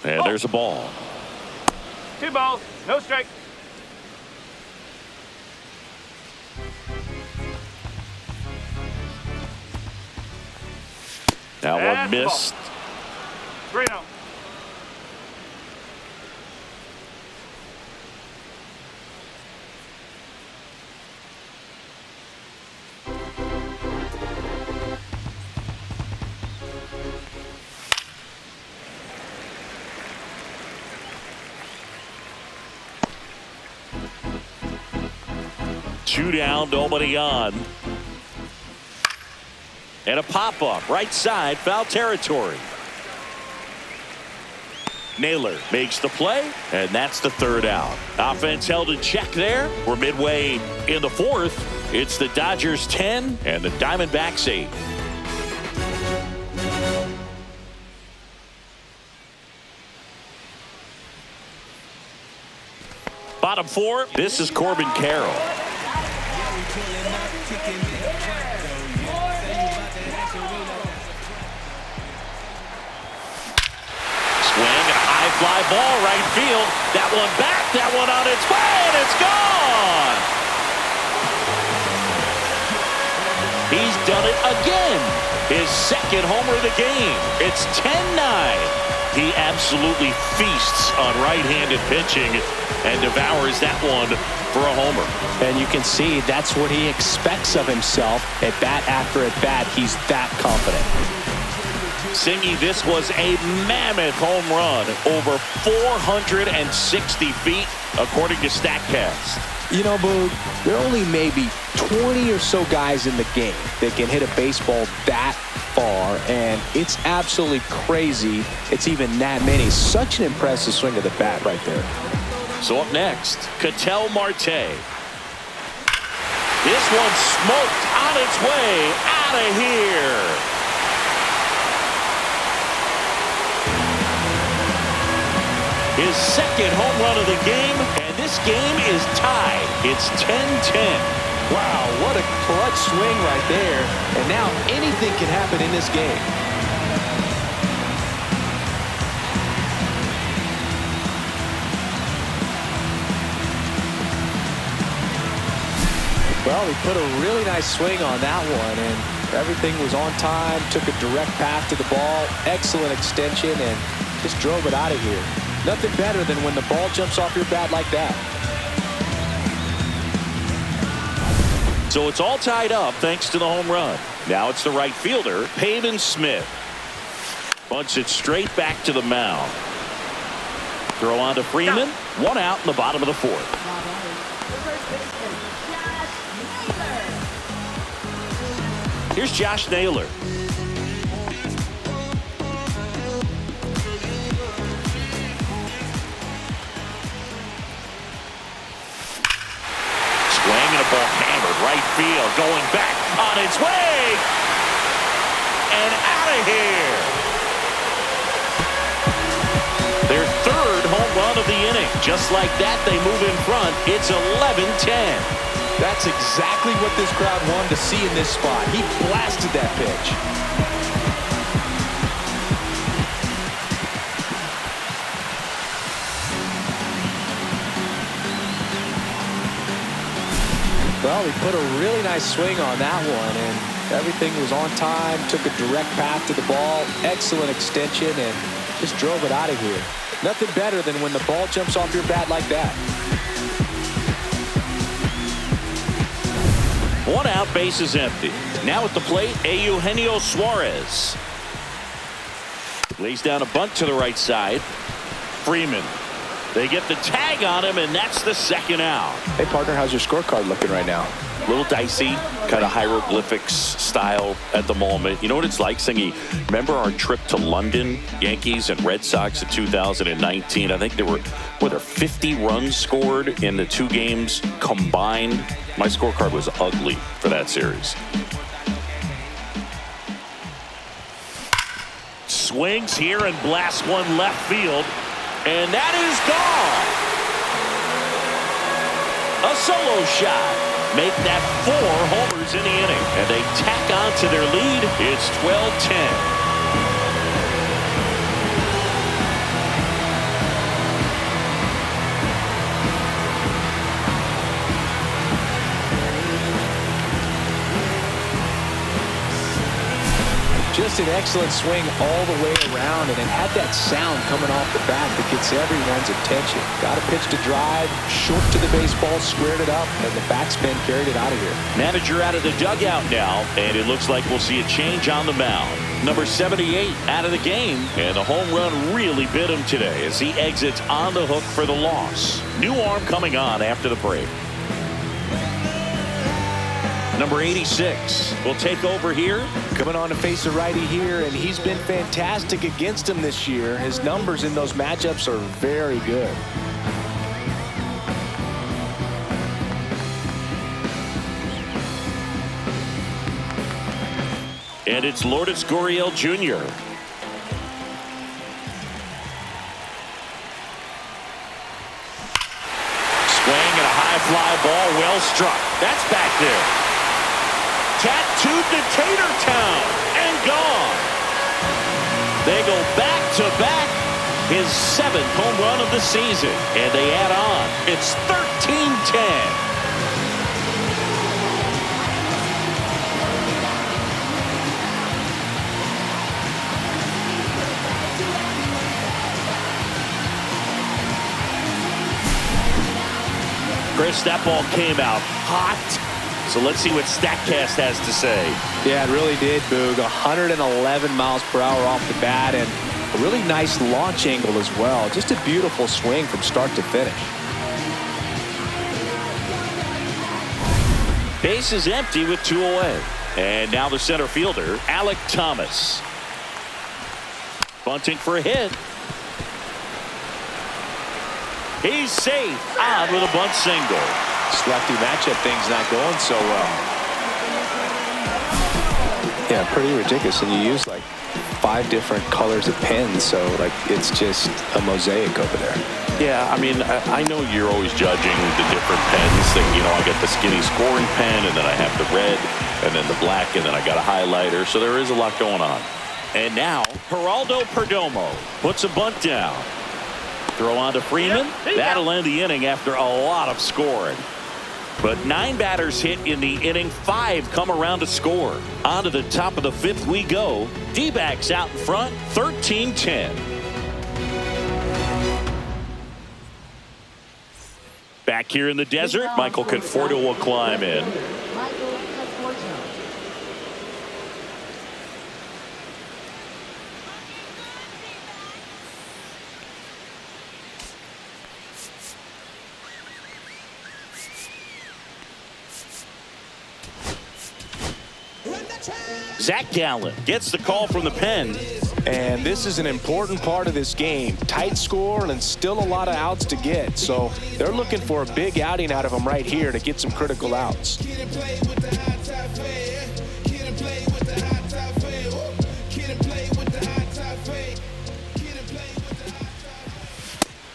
And there's a ball.
2 balls, no strike.
Now one missed.
3-0.
2 down, nobody on. And a pop-up, right side, foul territory. Naylor makes the play, and that's the 3rd out. Offense held in check there. We're midway in the 4th. It's the Dodgers 10 and the Diamondbacks 8. Bottom 4, this is Corbin Carroll. Fly ball right field. That one back. That one on its way, and it's gone. He's done it again. His 2nd homer of the game. It's 10-9. He absolutely feasts on right-handed pitching and devours that one for a homer.
And you can see that's what he expects of himself at bat after at bat. He's that confident.
Singy, this was a mammoth home run, over 460 feet, according to StatCast.
You know, Boog, there are only maybe 20 or so guys in the game that can hit a baseball that far, and it's absolutely crazy it's even that many. Such an impressive swing of the bat right there.
So up next, Ketel Marte. This one smoked on its way out of here. His 2nd home run of the game, and this game is tied. It's 10-10.
Wow, what a clutch swing right there. And now anything can happen in this game. Well, he put a really nice swing on that one, and everything was on time, took a direct path to the ball, excellent extension, and just drove it out of here. Nothing better than when the ball jumps off your bat like that.
So it's all tied up thanks to the home run. Now it's the right fielder, Pavin Smith. Bunts it straight back to the mound. Throw on to Freeman. 1 out in the bottom of the 4th. Here's Josh Naylor. Right field, going back on its way, and out of here. Their 3rd home run of the inning. Just like that, they move in front. It's 11-10.
That's exactly what this crowd wanted to see in this spot. He blasted that pitch. Well, he put a really nice swing on that one, and everything was on time, took a direct path to the ball, excellent extension, and just drove it out of here. Nothing better than when the ball jumps off your bat like that.
1 out, bases empty. Now at the plate, Eugenio Suarez. Lays down a bunt to the right side. Freeman. They get the tag on him, and that's the 2nd out.
Hey, partner, how's your scorecard looking right now?
A little dicey, kind of hieroglyphics style at the moment. You know what it's like, Singy? Remember our trip to London, Yankees and Red Sox in 2019? I think there were 50 runs scored in the 2 games combined. My scorecard was ugly for that series. Swings here and blasts one left field. And that is gone. A solo shot. Make that 4 homers in the inning. And they tack on to their lead. It's 12-10.
Just an excellent swing all the way around, and it had that sound coming off the bat that gets everyone's attention. Got a pitch to drive, short to the baseball, squared it up, and the backspin carried it out of here.
Manager out of the dugout now, and it looks like we'll see a change on the mound. Number 78 out of the game, and the home run really bit him today as he exits on the hook for the loss. New arm coming on after the break. Number 86 will take over here.
Coming on to face a righty here, and he's been fantastic against him this year. His numbers in those matchups are very good.
And it's Lourdes Gurriel Jr. Swing and a high fly ball, well struck. That's back there. Tattooed to Tatertown and gone. They go back to back. His 7th home run of the season. And they add on. It's 13-10. Chris, that ball came out hot. So let's see what StatCast has to say.
Yeah, it really did, Boog. 111 miles per hour off the bat, and a really nice launch angle as well. Just a beautiful swing from start to finish.
Base is empty with 2 away. And now the center fielder, Alec Thomas. Bunting for a hit. He's safe. On with a bunt single.
This lefty matchup thing's not going so well. Yeah, pretty ridiculous. And you use like 5 different colors of pens, so like it's just a mosaic over there.
Yeah, I mean, I know you're always judging the different pens. That, you know, I got the skinny scoring pen, and then I have the red, and then the black, and then I got a highlighter. So there is a lot going on. And now, Geraldo Perdomo puts a bunt down. Throw on to Freeman. That'll end the inning after a lot of scoring. But 9 batters hit in the inning. 5 come around to score. On to the top of the 5th we go. D-backs out in front, 13-10. Back here in the desert, Michael Conforto will climb in. Zach Gallen gets the call from the pen.
And this is an important part of this game. Tight score and still a lot of outs to get. So they're looking for a big outing out of him right here to get some critical outs.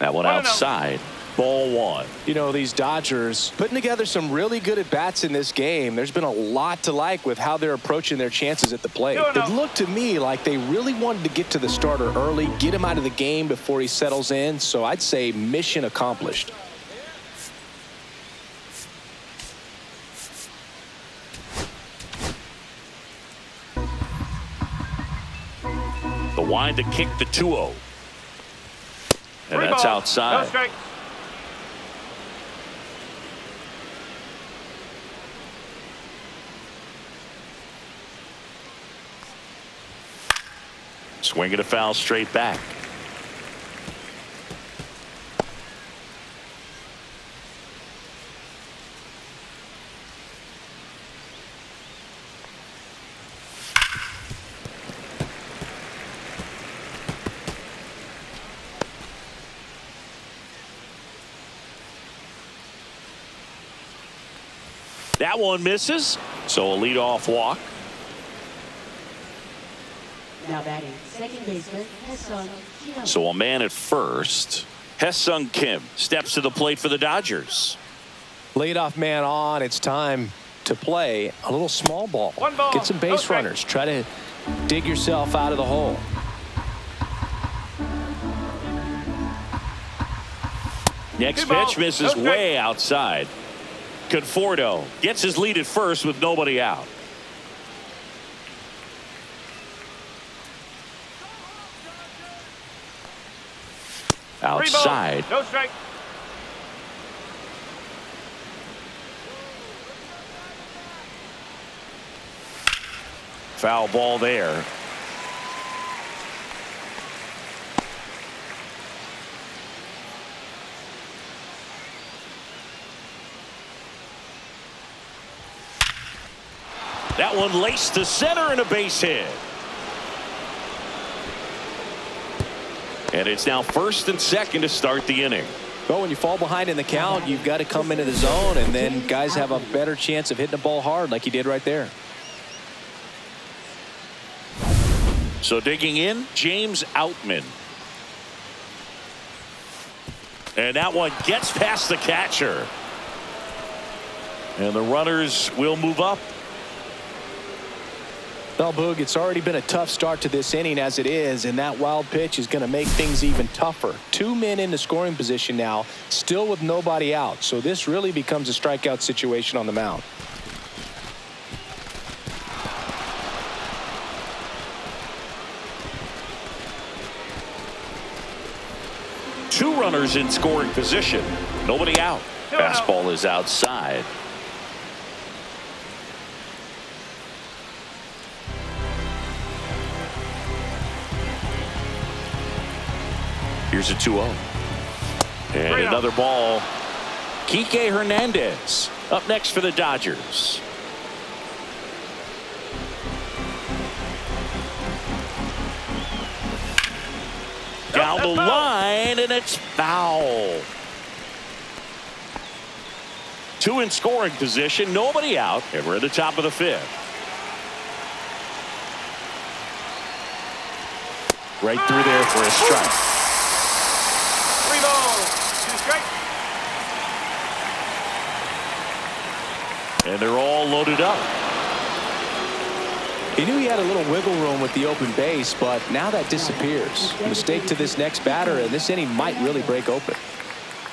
That one outside. Ball 1.
You know, these Dodgers putting together some really good at-bats in this game. There's been a lot to like with how they're approaching their chances at the plate. It looked to me like they really wanted to get to the starter early, get him out of the game before he settles in. So I'd say mission accomplished.
The wind to kick the 2-0. And that's outside.
No strike.
Swing and a foul straight back. That one misses. So a leadoff walk.
Now batting, second baseman, Yoshinobu.
So a man at first. Hesung Kim steps to the plate for the Dodgers.
Leadoff man on. It's time to play a little small ball.
1 ball.
Get some base runners. Try to dig yourself out of the hole.
Next
2 balls.
pitch misses
No strike.
way outside. Conforto gets his lead at first with nobody out. Outside.
No strike.
Foul ball there. That one laced to center and a base hit. And it's now first and second to start the inning.
Well, when you fall behind in the count, you've got to come into the zone, and then guys have a better chance of hitting the ball hard like he did right there.
So digging in, James Outman. And that one gets past the catcher. And the runners will move up.
Well, Boog, it's already been a tough start to this inning as it is, and that wild pitch is going to make things even tougher. 2 men in the scoring position now, still with nobody out. So this really becomes a strikeout situation on the mound.
Two runners in scoring position. Nobody out. Fastball is outside. Here's a 2-0. And another ball. Kike Hernandez up next for the Dodgers. Down the line, and it's foul. Two in scoring position, nobody out, and we're at the top of the fifth. Right through there for a strike.
3 balls, 2 strikes.
And they're all loaded up.
He knew he had a little wiggle room with the open base, but now that disappears. Mistake to this next batter, and this inning might really break open.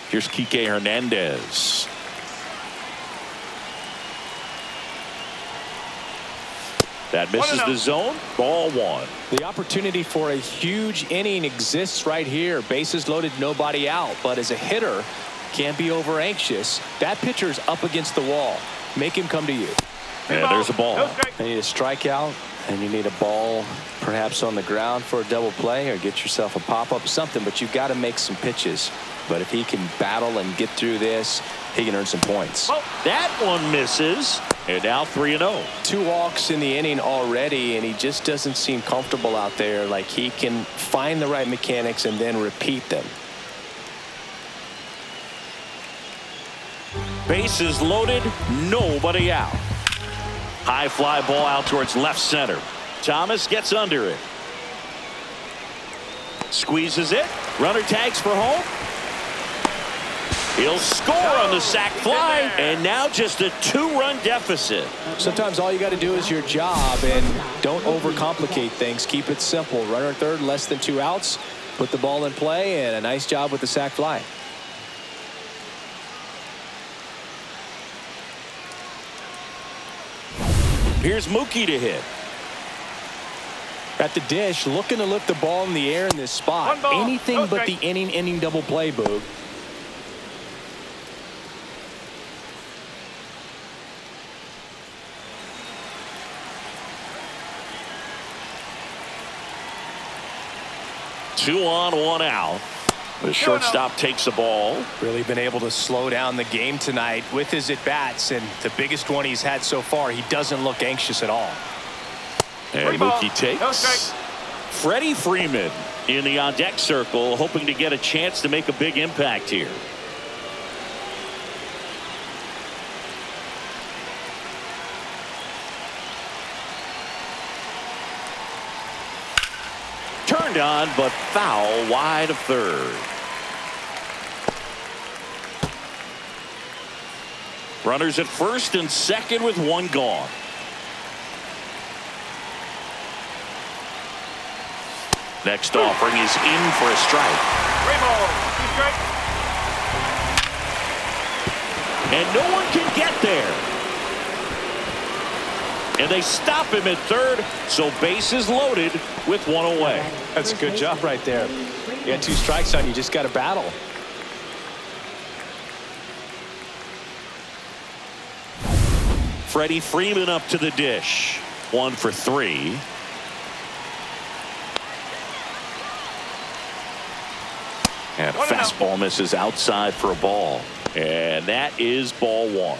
Here's Kike Hernandez. That misses the zone. Ball 1.
The opportunity for a huge inning exists right here. Bases loaded, nobody out. But as a hitter, can't be over anxious. That pitcher's up against the wall. Make him come to you.
And there's a ball.
You need a strikeout, and you need a ball perhaps on the ground for a double play, or get yourself a pop-up, something. But you've got to make some pitches. But if he can battle and get through this, he can earn some points.
Oh, that one misses. And now 3-0.
2 walks in the inning already, and he just doesn't seem comfortable out there. Like he can find the right mechanics and then repeat them.
Bases loaded, nobody out. High fly ball out towards left center. Thomas gets under it. Squeezes it. Runner tags for home. He'll score on the sac fly, and now just a 2-run deficit.
Sometimes all you got to do is your job, and don't overcomplicate things. Keep it simple. Runner at third, less than 2 outs. Put the ball in play, and a nice job with the sac fly.
Here's Mookie to hit.
At the dish, looking to lift the ball in the air in this spot. Anything but the inning double play, Boog.
Two on, 1 out. The shortstop takes the ball.
Really been able to slow down the game tonight with his at-bats, and the biggest one he's had so far. He doesn't look anxious at all.
And Mookie takes. Freddie Freeman in the on-deck circle, hoping to get a chance to make a big impact here. Turned on, but foul wide of third. Runners at first and second with 1 gone. Next offering is in for a strike.
3 balls, 2 strikes.
And no one can get there. And they stop him at third, so bases loaded with 1 away.
That's a good job right there. You got 2 strikes on you, just got to battle.
Freddie Freeman up to the dish. 1 for 3. And a fastball misses outside for a ball. And that is ball 1.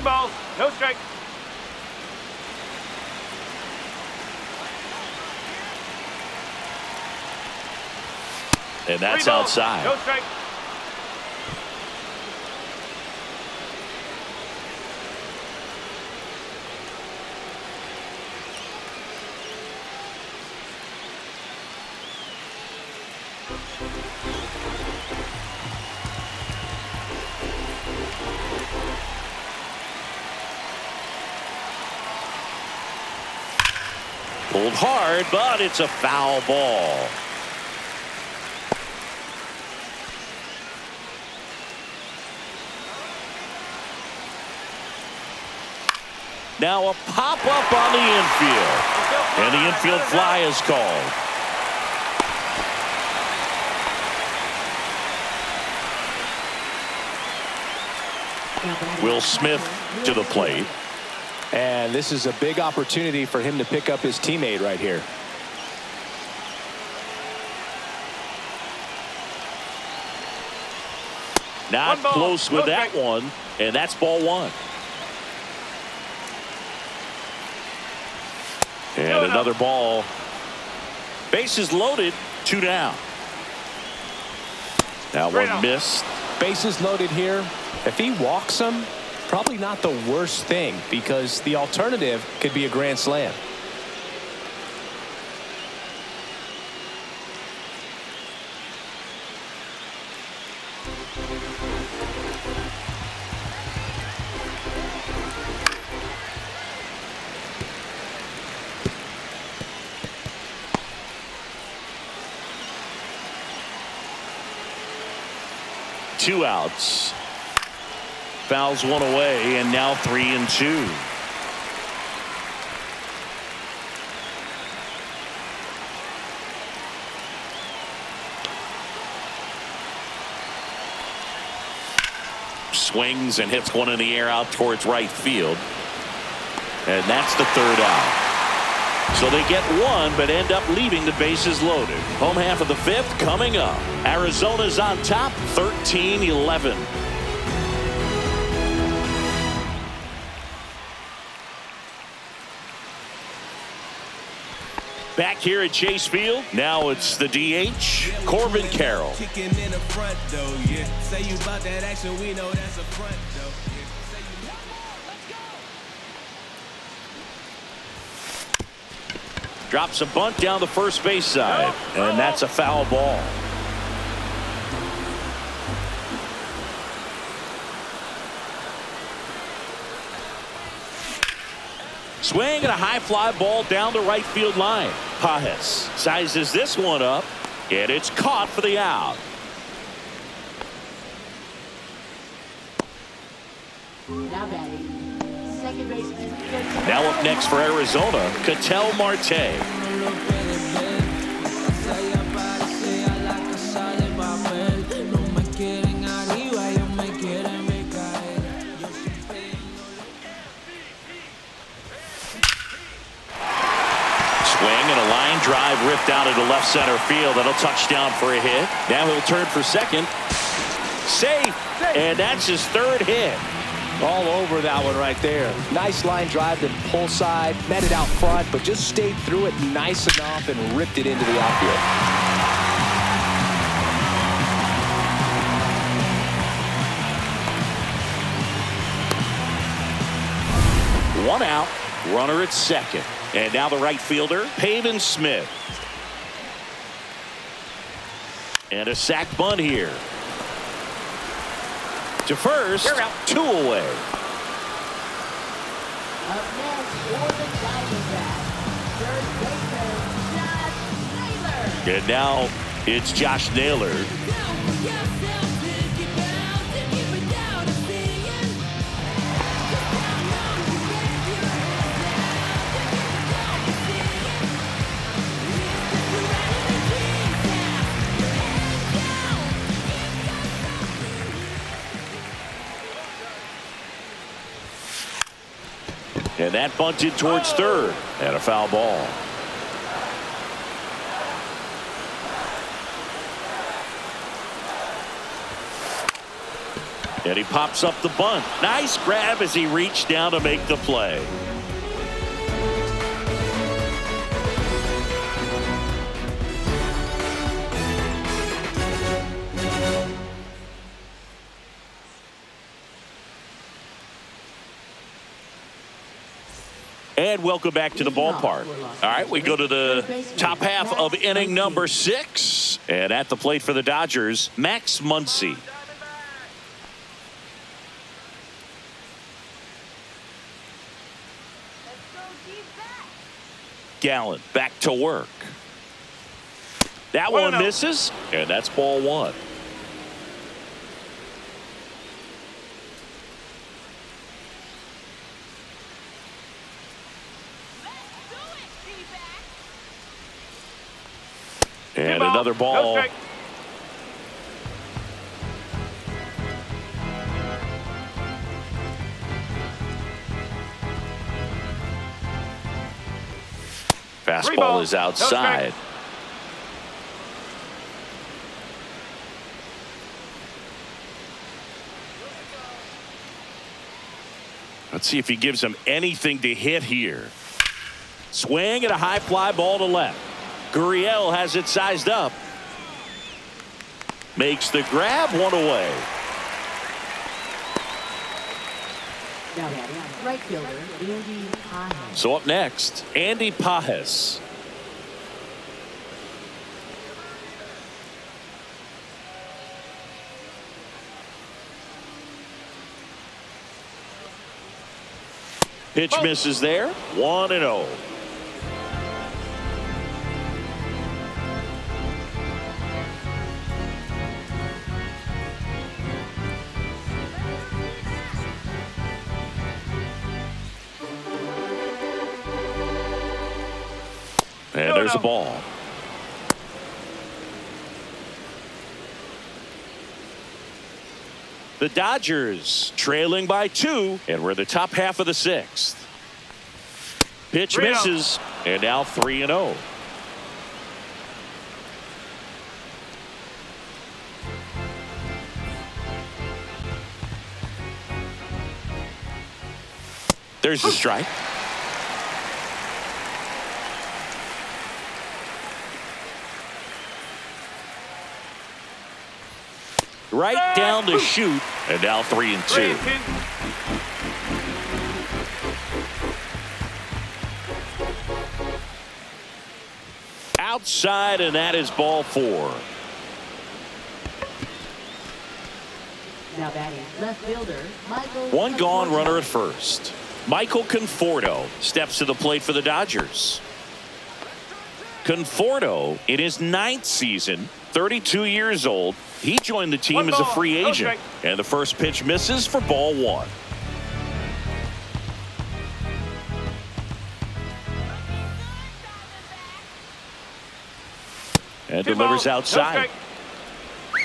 balls, no strike.
And that's
3 balls,
outside.
no strike.
Pulled hard, but it's a foul ball. Now a pop-up on the infield. And the infield fly is called. Will Smith to the plate.
And this is a big opportunity for him to pick up his teammate right here.
Not
One ball,
close with
no
that
strike.
one. And that's ball one. And
No, no.
another ball. Bases loaded, 2 down. Now
Straight
one
out.
missed.
Bases loaded here. If he walks him, probably not the worst thing, because the alternative could be a grand slam.
Two outs. Fouls one away, and now 3-2. Swings and hits one in the air out towards right field. And that's the 3rd out. So they get one, but end up leaving the bases loaded. Home half of the 5th coming up. Arizona's on top, 13-11. Back here at Chase Field, now it's the DH, Corbin Carroll.
Kicking in the front though, yeah. Say you about that action, we know that's a front though.
Drops a bunt down the first base side, and that's a foul ball. Swing and a high fly ball down the right field line. Pfaadt sizes this one up, and it's caught for the out.
Now batting, second baseman.
Now up next for Arizona, Ketel Marte. Swing and a line drive ripped out into left center field. That'll touch down for a hit. Now he'll turn for second. Safe. And that's his 3rd hit.
All over that one right there. Nice line drive to pull side, met it out front, but just stayed through it nice enough and ripped it into the outfield.
One out, runner at second. And now the right fielder, Pavin Smith. And a sac bunt here. To first, 2 away.
Up next for the Diamondbacks, third baseman, Josh Naylor.
And now it's Josh Naylor. And that bunted towards third. And a foul ball. And he pops up the bunt. Nice grab as he reached down to make the play. And welcome back to the ballpark. All right, we go to the top half of inning number 6. And at the plate for the Dodgers, Max Muncy. Gallen back to work. That one misses, and that's ball 1. And another ball. Fastball is outside. Let's see if he gives him anything to hit here. Swing and a high fly ball to left. Gurriel has it sized up. Makes the grab, 1 away.
Right fielder, Andy Pfaadt.
So up next, Andy Pfaadt. Pitch misses there, 1-0. And there's a ball. The Dodgers trailing by 2, and we're the top half of the 6th. Pitch misses, and now 3-0. There's the strike. Right down to shoot, and now 3-2. Outside, and that is ball 4.
Now batting, left fielder, Michael.
One gone, runner at first. Michael Conforto steps to the plate for the Dodgers. Conforto, in his 9th season, 32 years old, he joined the team as a free agent. And the first pitch misses for ball 1. And delivers outside.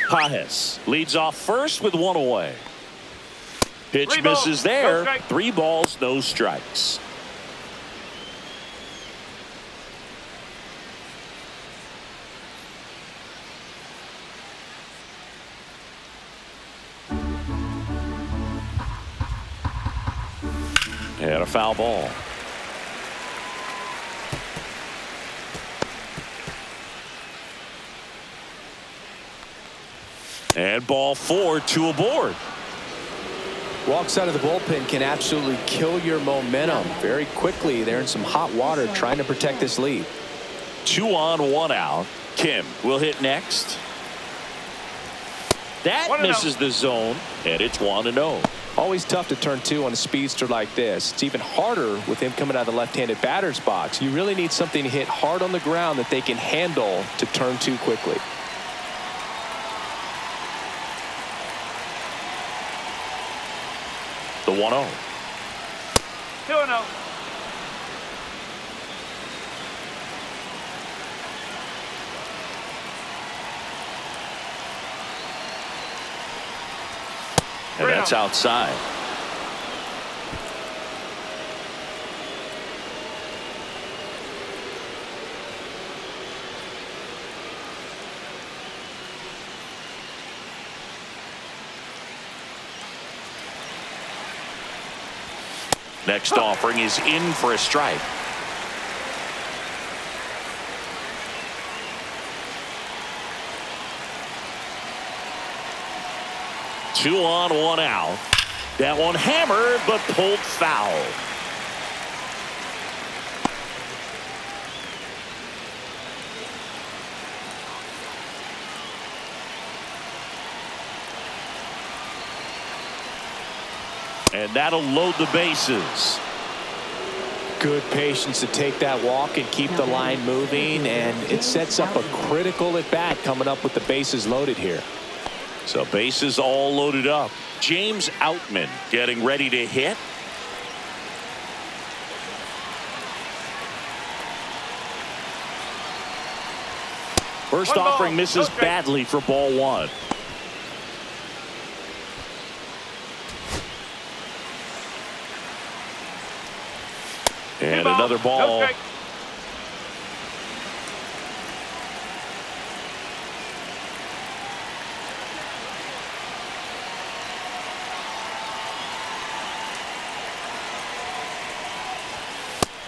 Pfaadt leads off first with 1 away. Pitch misses there. 3 balls, no strikes. And a foul ball. And ball 4, 2 aboard.
Walks out of the bullpen can absolutely kill your momentum very quickly. They're in some hot water trying to protect this lead.
2 on, 1 out. Kim will hit next. That misses the zone, and it's 1-0.
Always tough to turn 2 on a speedster like this. It's even harder with him coming out of the left-handed batter's box. You really need something to hit hard on the ground that they can handle to turn 2 quickly.
The 1-0.
2-0.
And that's outside. Next offering is in for a strike. Two on, one out. That one hammered, but pulled foul. And that'll load the bases.
Good patience to take that walk and keep the line moving, and it sets up a critical at bat coming up with the bases loaded here.
So bases all loaded up. James Outman getting ready to hit. First offering misses badly for ball one. And another ball.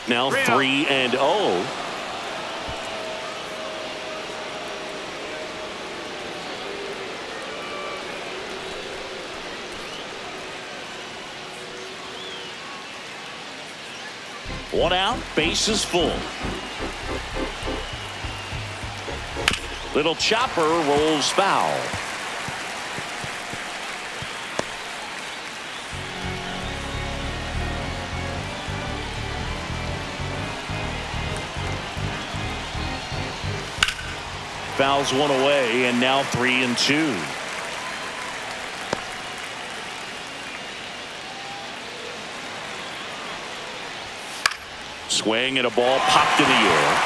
Now 3-0. One out, bases full. Little chopper rolls foul. Fouls one away, and now 3-2. Swing and a ball popped in the air.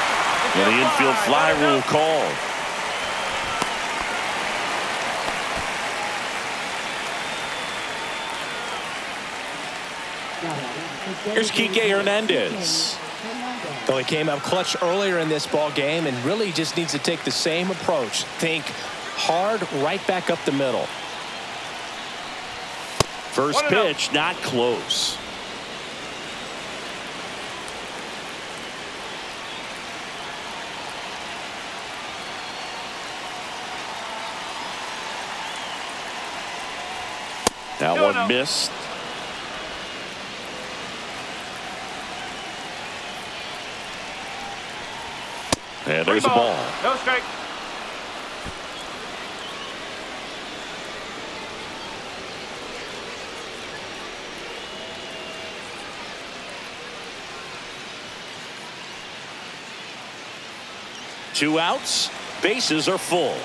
And the infield fly rule called. Here's Kike Hernandez.
Though he came up clutch earlier in this ball game and really just needs to take the same approach. Think hard right back up the middle.
First pitch not close. That one missed. And there's a ball.
No strike.
Two outs. Bases are full.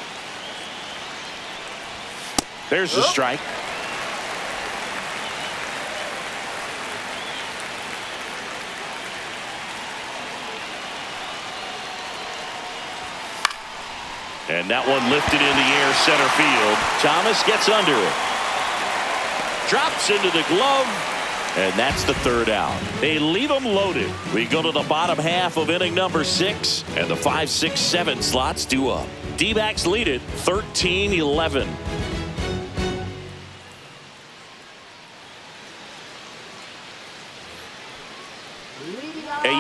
There's the strike. And that one lifted in the air center field. Thomas gets under it. Drops into the glove. And that's the third out. They leave them loaded. We go to the bottom half of inning number 6. And the 5, 6, 7 slots due up. D-backs lead it 13-11.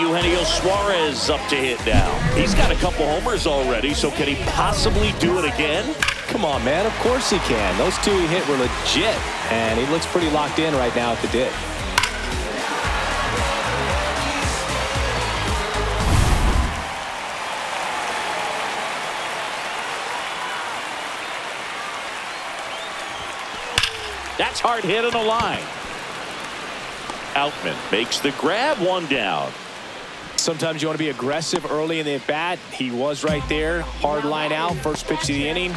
Eugenio Suarez up to hit now. He's got a couple homers already, so can he possibly do it again?
Come on, man. Of course he can. Those two he hit were legit, and he looks pretty locked in right now at the dish.
That's hard hit on the line. Outman makes the grab, one down.
Sometimes you want to be aggressive early in the at-bat. He was right there. Hard line out. First pitch of the inning.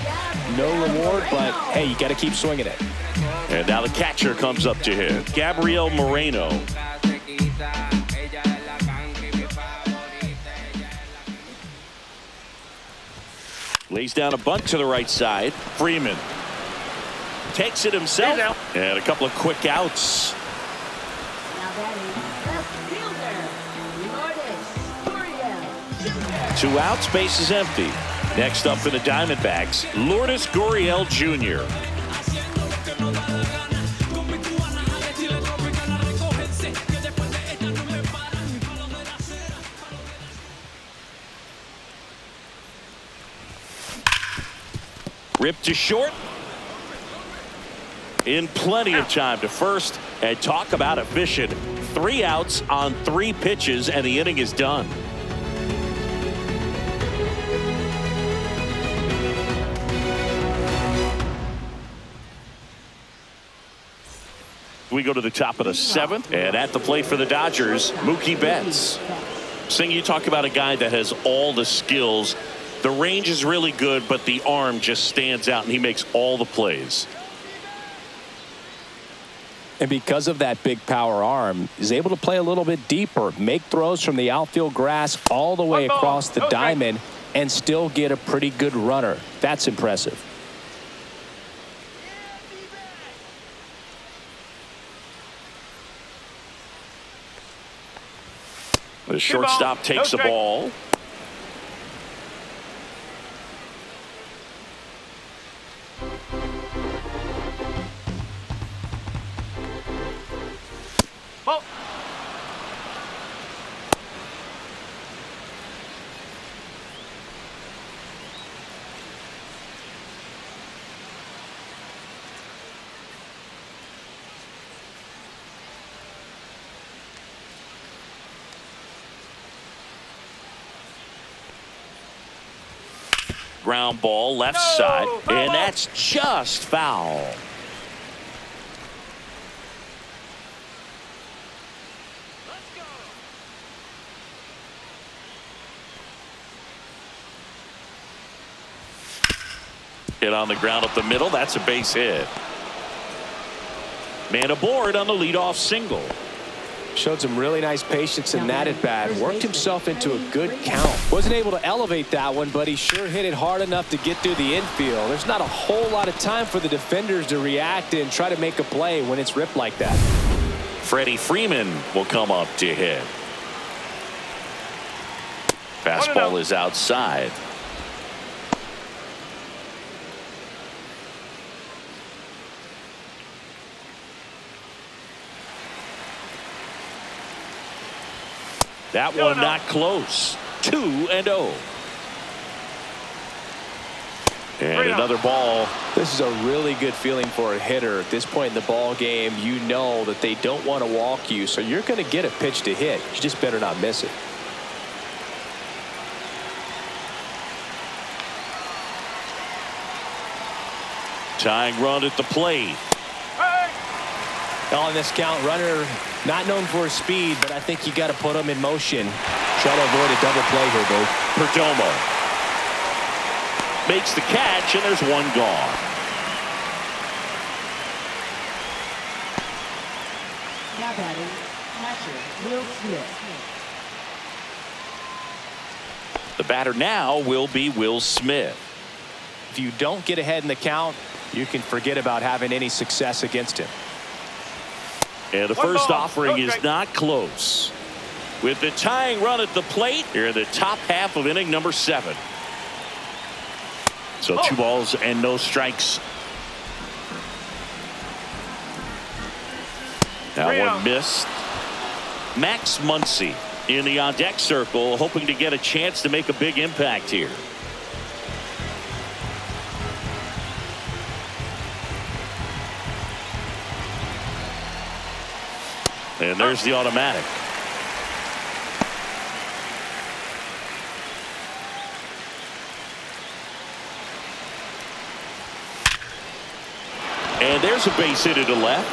No reward, but, hey, you got to keep swinging it.
And now the catcher comes up to hit. Gabriel Moreno. Lays down a bunt to the right side. Freeman takes it himself. And a couple of quick outs. Two outs, base is empty. Next up for the Diamondbacks, Lourdes Gurriel Jr. Ripped to short. In plenty of time to first. And talk about efficient. 3 outs on 3 pitches, and the inning is done. We go to the top of the 7th, and at the plate for the Dodgers, Mookie Betts. Sing, you talk about a guy that has all the skills. The range is really good, but the arm just stands out, and he makes all the plays.
And because of that big power arm, he's able to play a little bit deeper, make throws from the outfield grass all the way across the diamond, and still get a pretty good runner. That's impressive.
The shortstop takes the ball. Ground ball left side, and that's just foul. Hit on the ground up the middle. That's a base hit. Man aboard on the leadoff single.
Showed some really nice patience in that at bat. Worked himself into a good count. Wasn't able to elevate that one, but he sure hit it hard enough to get through the infield. There's not a whole lot of time for the defenders to react and try to make a play when it's ripped like that.
Freddie Freeman will come up to hit. Fastball is outside. That one not close. 2-0. And another ball.
This is a really good feeling for a hitter at this point in the ball game. You know that they don't want to walk you, so you're going to get a pitch to hit. You just better not miss it.
Tying run at the plate.
On this count, runner not known for his speed, but I think you got to put him in motion. Try to avoid a double play here, Dave.
Perdomo makes the catch, and there's one gone.
Now batting, catcher, Will Smith.
The batter now will be Will Smith.
If you don't get ahead in the count, you can forget about having any success against him.
And the first offering is not close. With the tying run at the plate, here in the top half of inning number 7. So 2 balls and no strikes. That one missed. Max Muncy in the on-deck circle, hoping to get a chance to make a big impact here. And there's the automatic. And there's a base hit to left.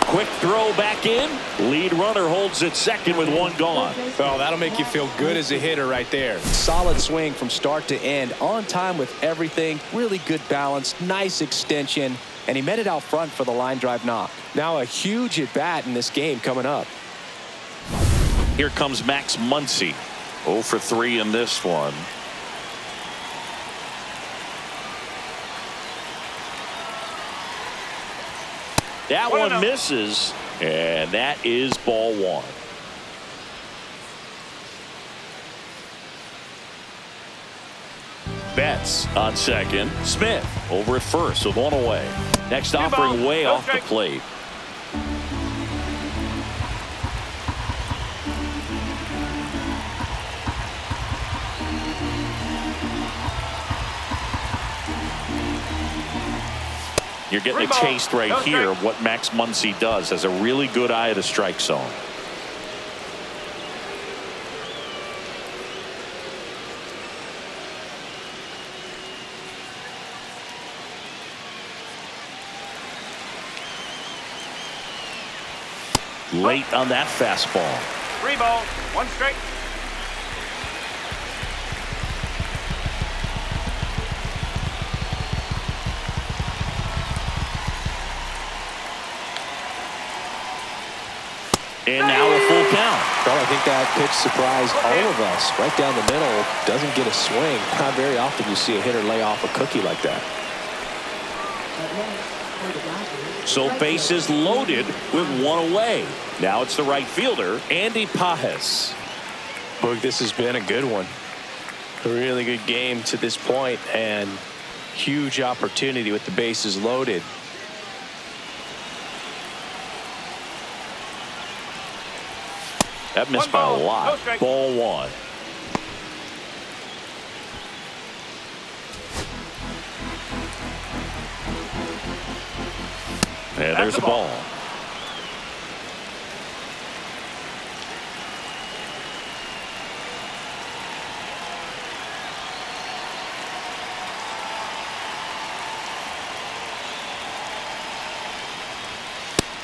Quick throw back in. Lead runner holds at second with 1 gone.
Well, that'll make you feel good as a hitter right there. Solid swing from start to end. On time with everything. Really good balance. Nice extension. And he met it out front for the line drive knock. Now a huge at bat in this game coming up.
Here comes Max Muncy. 0 for 3 in this one. That one misses, and that is ball 1. Betts on second. Smith over at first with 1 away. Next offering way off the plate. You're getting a taste right here of what Max Muncy does. Has a really good eye at the strike zone. Late on that fastball.
3 balls, 1 strike.
And now a full count.
Well, I think that pitch surprised all of us. Right down the middle, doesn't get a swing. Not very often you see a hitter lay off a cookie like that.
So bases loaded with 1 away. Now it's the right fielder, Andy Pfaadt.
Boog, this has been a good one. A really good game to this point, and huge opportunity with the bases loaded.
That missed by a lot. Ball 1. And there's the ball.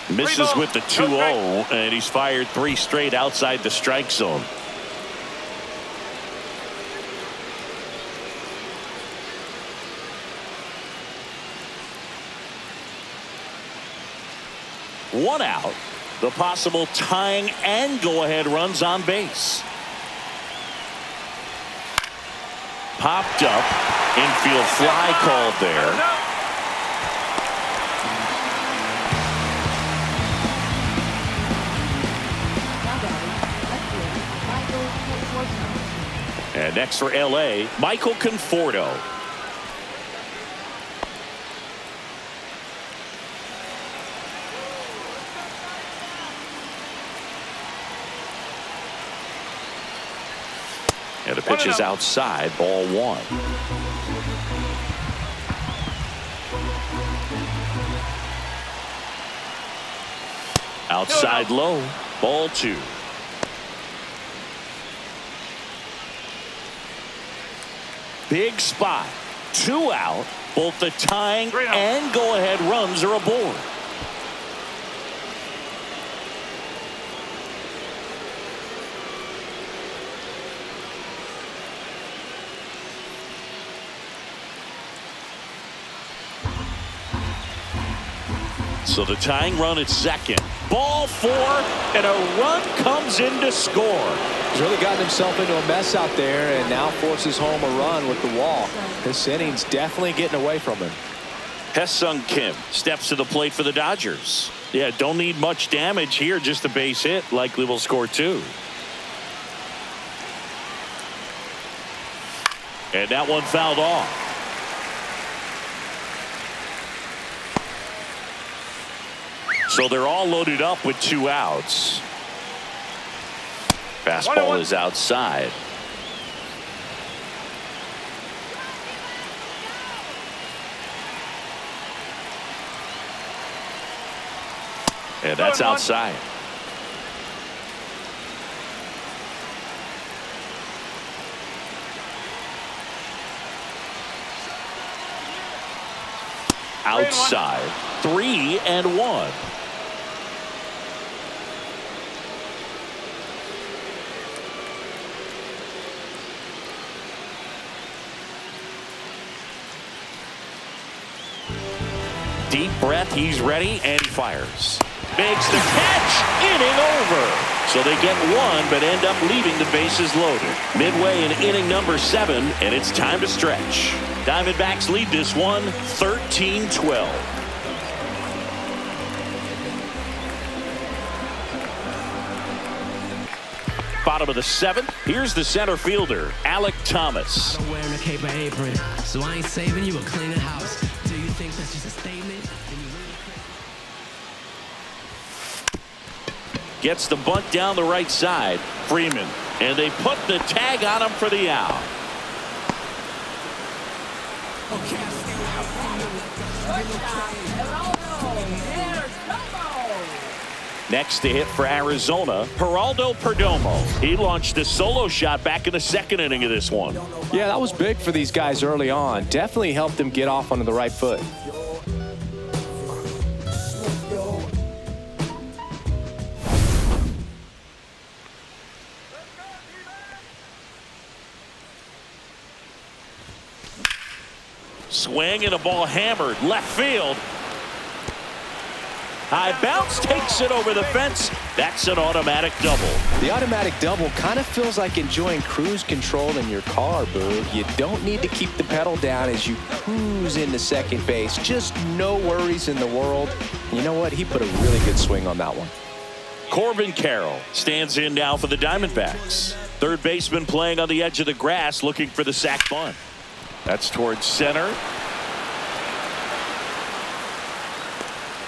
Misses with the 2-0, and he's fired 3 straight outside the strike zone. One out. The possible tying and go-ahead runs on base. Popped up. Infield fly called there. And next for LA, Michael Conforto. And the pitch is outside, ball 1. Outside low, ball 2. Big spot. 2 out. Both the tying and go-ahead runs are aboard. So the tying run at second. Ball 4, and a run comes in to score.
He's really gotten himself into a mess out there and now forces home a run with the walk. This inning's definitely getting away from him.
Hesung Kim steps to the plate for the Dodgers. Yeah, don't need much damage here, just a base hit. Likely will score 2. And that one fouled off. So they're all loaded up with 2 outs. Fastball is outside. And that's outside. Outside. 3-1. Deep breath, he's ready, and he fires. Makes the catch, inning over. So they get 1, but end up leaving the bases loaded. Midway in inning number 7, and it's time to stretch. Diamondbacks lead this one 13-12. Bottom of the 7th, here's the center fielder, Alec Thomas.
I'm wearing a cape and apron, so I ain't saving you a cleaner house. Do you think that's just a statement?
Gets the bunt down the right side. Freeman. And they put the tag on him for the out. Next to hit for Arizona, Geraldo Perdomo. He launched a solo shot back in the second inning of this one.
Yeah, that was big for these guys early on. Definitely helped them get off onto the right foot.
Swing and a ball hammered left field. High bounce takes it over the fence. That's an automatic double.
The automatic double kind of feels like enjoying cruise control in your car, Boog. You don't need to keep the pedal down as you cruise into second base. Just no worries in the world. You know what? He put a really good swing on that one.
Corbin Carroll stands in now for the Diamondbacks. Third baseman playing on the edge of the grass looking for the sac bunt. That's towards center.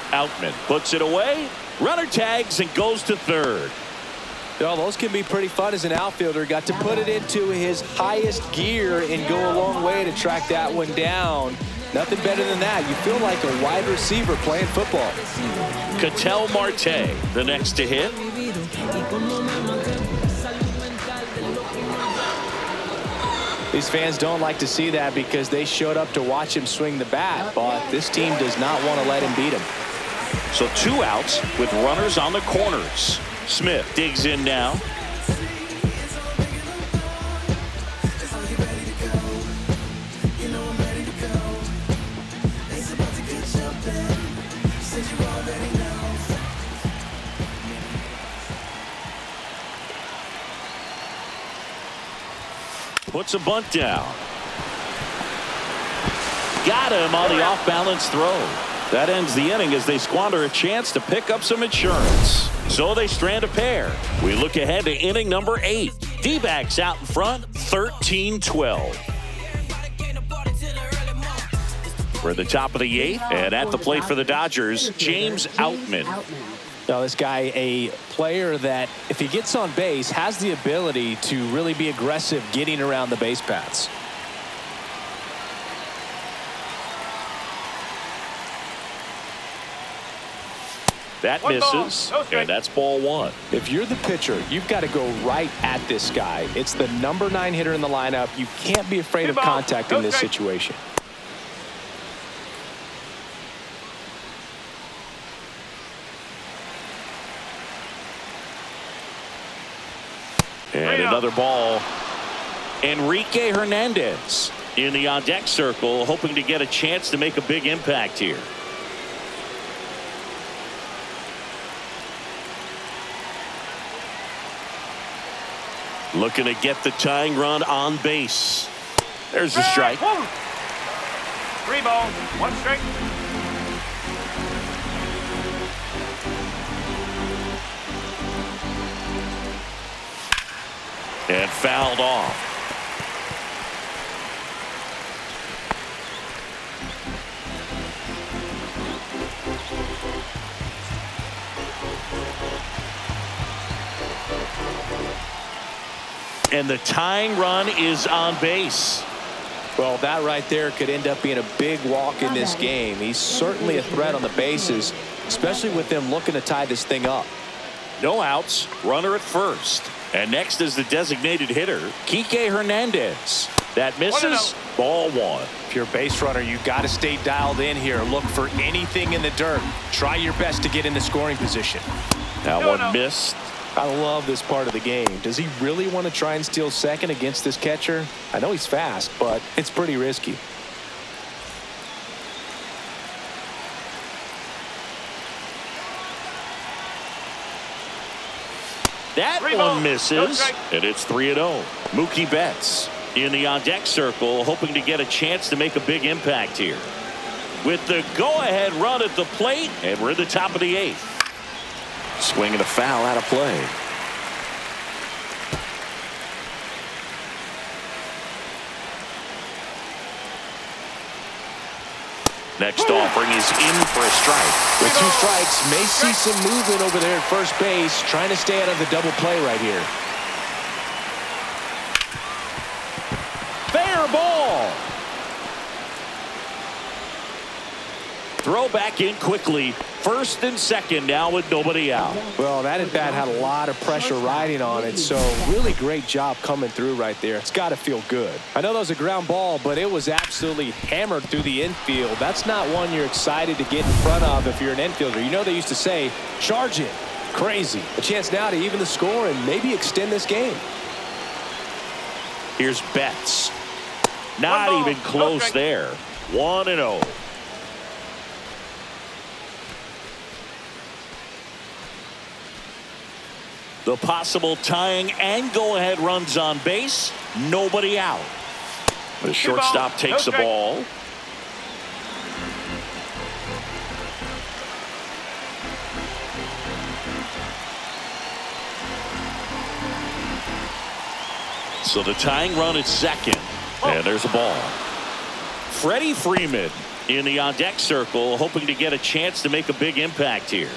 Outman puts it away. Runner tags and goes to third.
Well, those can be pretty fun as an outfielder. Got to put it into his highest gear and go a long way to track that one down. Nothing better than that. You feel like a wide receiver playing football.
Ketel Marte, the next to hit.
These fans don't like to see that because they showed up to watch him swing the bat, but this team does not want to let him beat him.
So 2 outs with runners on the corners. Smith digs in now. Puts a bunt down. Got him on the off-balance throw. That ends the inning as they squander a chance to pick up some insurance. So they strand a pair. We look ahead to inning number 8. D-backs out in front, 13-12. We're at the top of the 8th, and at the plate for the Dodgers, James Outman.
Now, this guy, a player that, if he gets on base, has the ability to really be aggressive getting around the base paths.
That misses, and that's ball 1.
If you're the pitcher, you've got to go right at this guy. It's the number 9 hitter in the lineup. You can't be afraid of contact in this situation.
And another ball. Enrique Hernandez in the on-deck circle, hoping to get a chance to make a big impact here. Looking to get the tying run on base. There's the strike.
3 balls, 1 strike.
And fouled off. And the tying run is on base.
Well, that right there could end up being a big walk in this game. He's certainly a threat on the bases, especially with them looking to tie this thing up.
No outs, runner at first. And next is the designated hitter, Kike Hernandez. That misses, ball 1.
If you're a base runner, you've got to stay dialed in here. Look for anything in the dirt. Try your best to get in the scoring position.
That one missed.
I love this part of the game. Does he really want to try and steal second against this catcher? I know he's fast, but it's pretty risky.
That one misses, and it's 3-0. Mookie Betts in the on-deck circle, hoping to get a chance to make a big impact here. With the go-ahead run at the plate, and we're at the top of the 8th. Swing and a foul out of play. Next offering is in for a strike.
With 2 strikes, may see some movement over there at first base, trying to stay out of the double play right here. Fair ball.
Throw back in quickly. First and second now with nobody out.
Well, that at bat had a lot of pressure riding on it, so really great job coming through right there. It's got to feel good. I know that was a ground ball, but it was absolutely hammered through the infield. That's not one you're excited to get in front of if you're an infielder. You know they used to say, charge it. Crazy. A chance now to even the score and maybe extend this game.
Here's Betts. Not even close there. 1-0. The possible tying and go-ahead runs on base. Nobody out. The shortstop takes the ball. So the tying run at second. And there's a ball. Freddie Freeman in the on-deck circle, hoping to get a chance to make a big impact here.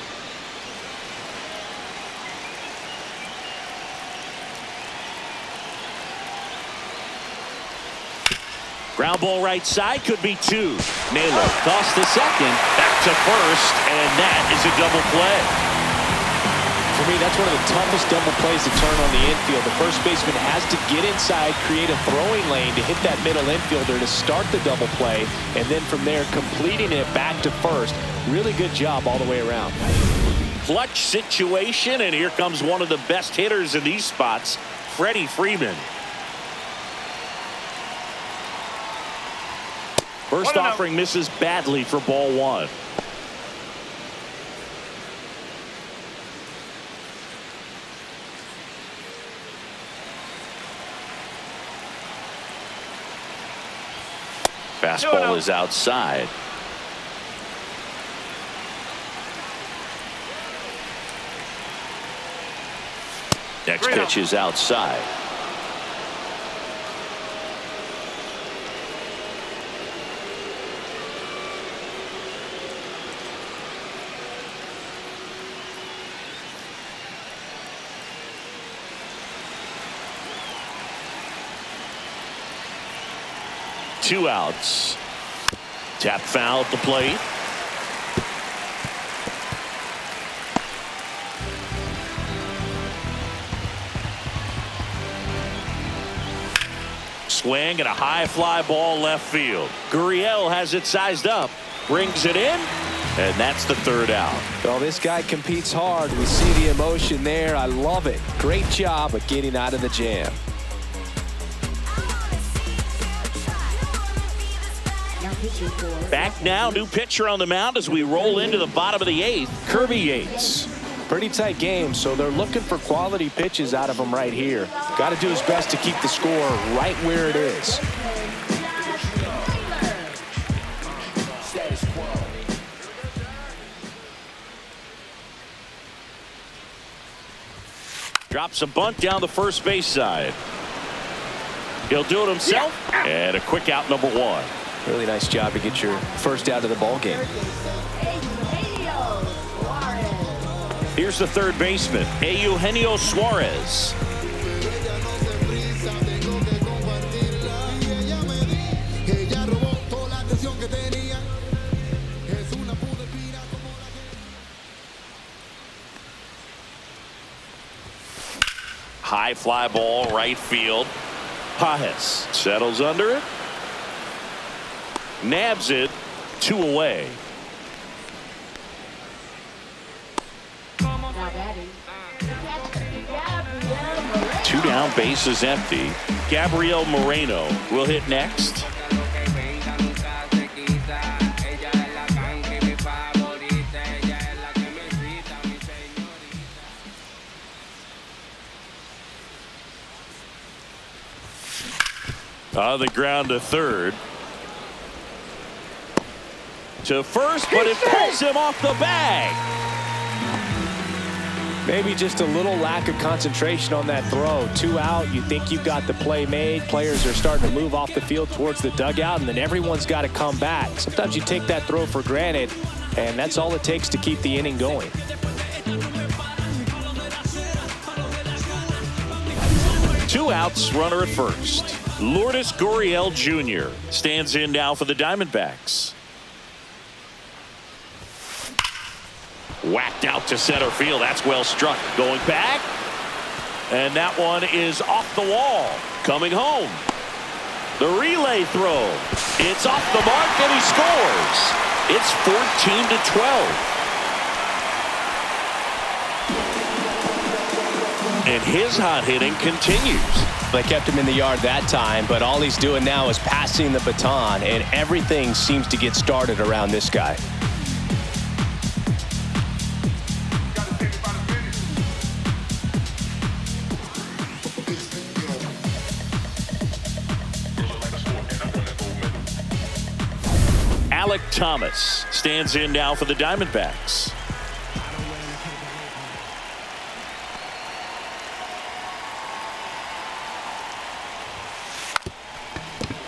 Ground ball right side, could be two. Naylor toss to second, back to first, and that is a double play.
For me, that's one of the toughest double plays to turn on the infield. The first baseman has to get inside, create a throwing lane to hit that middle infielder to start the double play, and then from there completing it back to first. Really good job all the way around.
Clutch situation, and here comes one of the best hitters in these spots, Freddie Freeman. First offering misses badly for ball one. Fastball is outside. Next pitch is outside. Two outs. Tap foul at the plate. Swing and a high fly ball left field. Gurriel has it sized up, brings it in, and that's the third out.
Well, this guy competes hard. We see the emotion there. I love it. Great job of getting out of the jam.
Back now, new pitcher on the mound as we roll into the bottom of the eighth, Kirby Yates.
Pretty tight game, so they're looking for quality pitches out of him right here. Got to do his best to keep the score right where it is.
Drops a bunt down the first base side. He'll do it himself, and a quick out, number one.
Really nice job to get your first out of the ball game.
Here's the third baseman, Eugenio Suarez. High fly ball right field. Pfaadt settles under it. Nabs it, 2 away. Two down, base is empty. Gabriel Moreno will hit next. On the ground to third. To first, but it pulls him off the bag.
Maybe just a little lack of concentration on that throw. 2 out, you think you got the play made. Players are starting to move off the field towards the dugout, and then everyone's got to come back. Sometimes you take that throw for granted, and that's all it takes to keep the inning going.
Two outs, runner at first. Lourdes Gurriel Jr. stands in now for the Diamondbacks. Whacked out to center field. That's well struck. Going back. And that one is off the wall. Coming home. The relay throw. It's off the mark and he scores. It's 14-12. And his hot hitting continues.
They kept him in the yard that time, but all he's doing now is passing the baton, and everything seems to get started around this guy.
Alec Thomas stands in now for the Diamondbacks.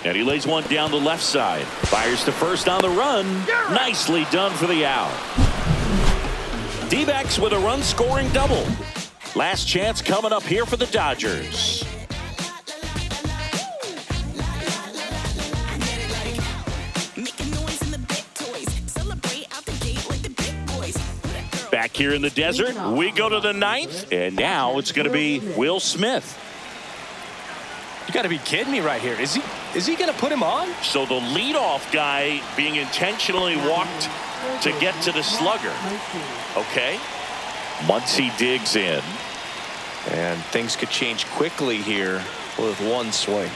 And he lays one down the left side. Fires to first on the run. Nicely done for the out. D-backs with a run-scoring double. Last chance coming up here for the Dodgers. Back here in the desert, we go to the ninth, and now it's going to be Will Smith.
You got to be kidding me right here. Is he going to put him on?
So the leadoff guy being intentionally walked to get to the slugger. Okay. Muncy digs in.
And things could change quickly here with one swing.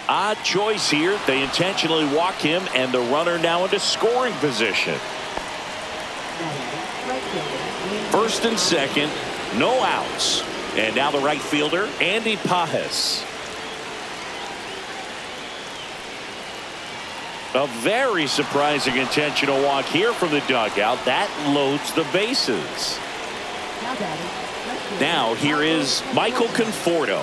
Odd choice here. They intentionally walk him, and the runner now into scoring position. First and second, no outs. And now the right fielder, Andy Pfaadt. A very surprising intentional walk here from the dugout. That loads the bases. Now here is Michael Conforto.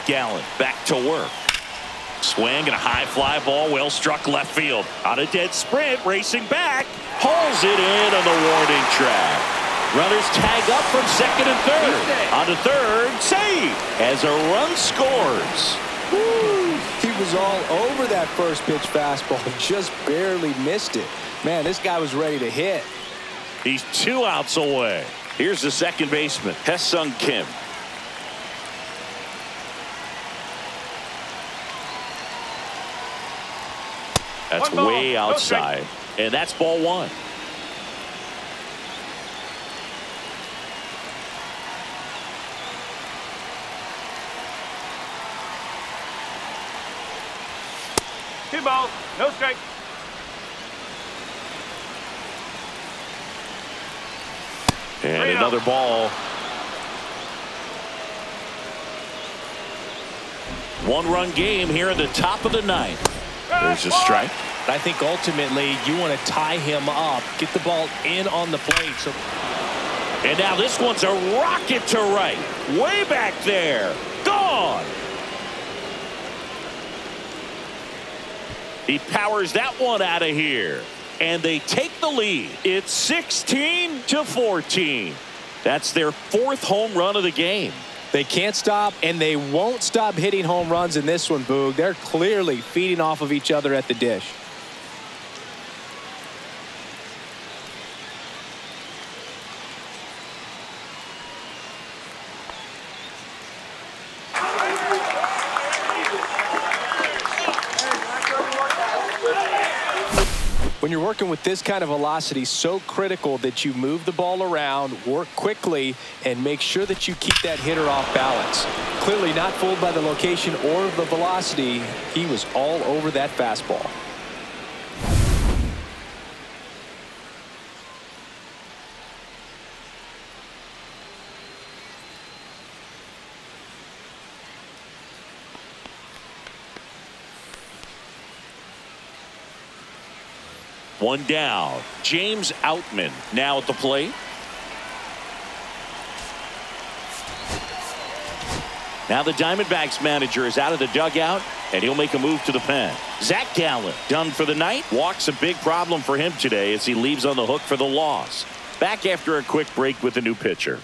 Gallen back to work. Swing and a high fly ball, well struck left field. On a dead sprint, racing back, hauls it in on the warning track. Runners tag up from second and third. On to third, save as a run scores.
Woo. He was all over that first pitch fastball, just barely missed it. Man, this guy was ready to hit.
He's 2 outs away. Here's the second baseman, Hesung Kim. That's way outside. And that's ball one.
Two balls, no strike.
And another ball. 1-run game here in the top of the ninth. There's a strike.
I think ultimately you want to tie him up, get the ball in on the plate. So,
and now this one's a rocket to right. Way back there. Gone. He powers that one out of here. And they take the lead. It's 16-14. That's their 4th home run of the game.
They can't stop, and they won't stop hitting home runs in this one, Boog. They're clearly feeding off of each other at the dish. When you're working with this kind of velocity, so critical that you move the ball around, work quickly, and make sure that you keep that hitter off balance. Clearly not fooled by the location or the velocity. He was all over that fastball.
One down. James Outman now at the plate. Now the Diamondbacks manager is out of the dugout, and he'll make a move to the pen. Zach Gallen done for the night. Walk's a big problem for him today as he leaves on the hook for the loss. Back after a quick break with a new pitcher.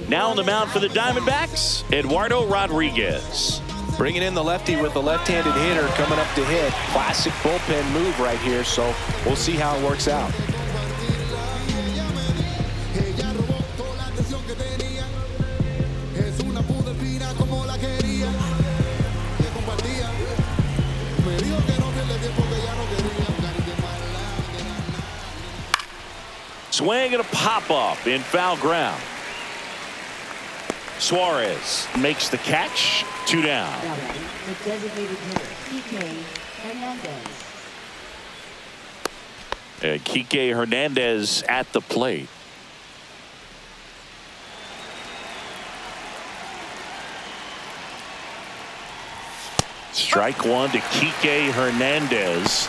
Now on the mound for the Diamondbacks, Eduardo Rodriguez.
Bringing in the lefty with the left-handed hitter coming up to hit. Classic bullpen move right here, so we'll see how it works out.
Swing and a pop-up in foul ground. Suarez makes the catch. 2 down.
The designated hitter, Hernandez.
And Kike Hernandez at the plate. Strike one to Kike Hernandez.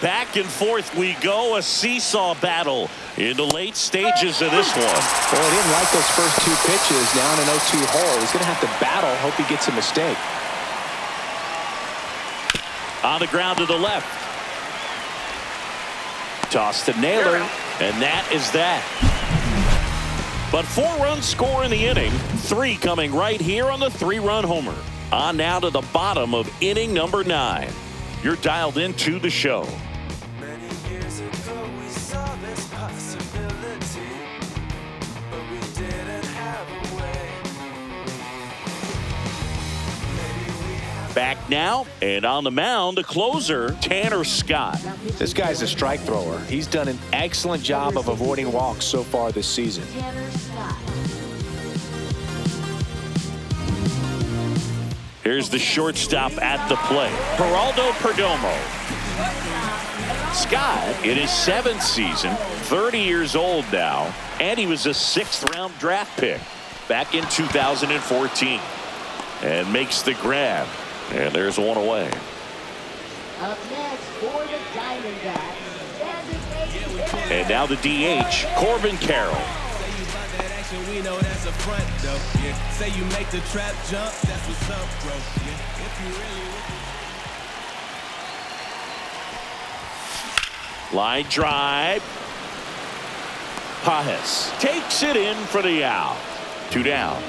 Back and forth we go, a seesaw battle in the late stages of this one.
Well, he didn't like those first 2 pitches. Now in an 0-2 hole. He's going to have to battle. Hope he gets a mistake.
On the ground to the left. Toss to Naylor, and that is that. But 4 runs score in the inning. 3 coming right here on the 3-run homer. On now to the bottom of inning number 9. You're dialed into the show.
Many years ago we saw this possibility, but we didn't have a way.
Back now, and on the mound, the closer, Tanner Scott.
This guy's a strike thrower. He's done an excellent job of avoiding walks so far this season.
Tanner Scott.
Here's the shortstop at the plate, Geraldo Perdomo. Scott in his 7th season, 30 years old now, and he was a 6th-round draft pick back in 2014. And makes the grab. And there's one away.
Up next for the Diamondbacks, designated
And now the DH, Corbin Carroll.
We know that's a front though. Yeah. Say you make the trap jump, that's what's up, bro. Yeah. If you really
Line drive. Pfaadt takes it in for the out. 2 down.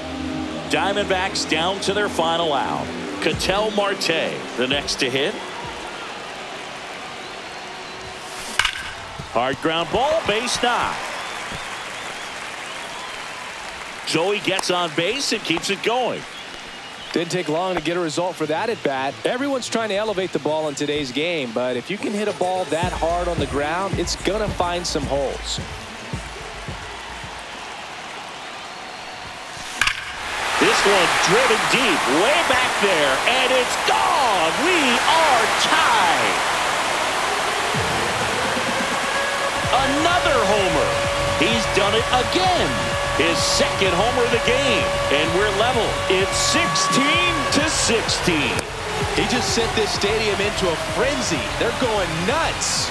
Diamondbacks down to their final out. Ketel Marte, the next to hit. Hard ground ball, base knock. So he gets on base and keeps it going.
Didn't take long to get a result for that at bat. Everyone's trying to elevate the ball in today's game, but if you can hit a ball that hard on the ground, it's gonna find some holes.
This one driven deep, way back there, and it's gone. We are tied. Another homer. He's done it again. His 2nd homer of the game, and we're level. It's 16-16.
He just sent this stadium into a frenzy. They're going nuts.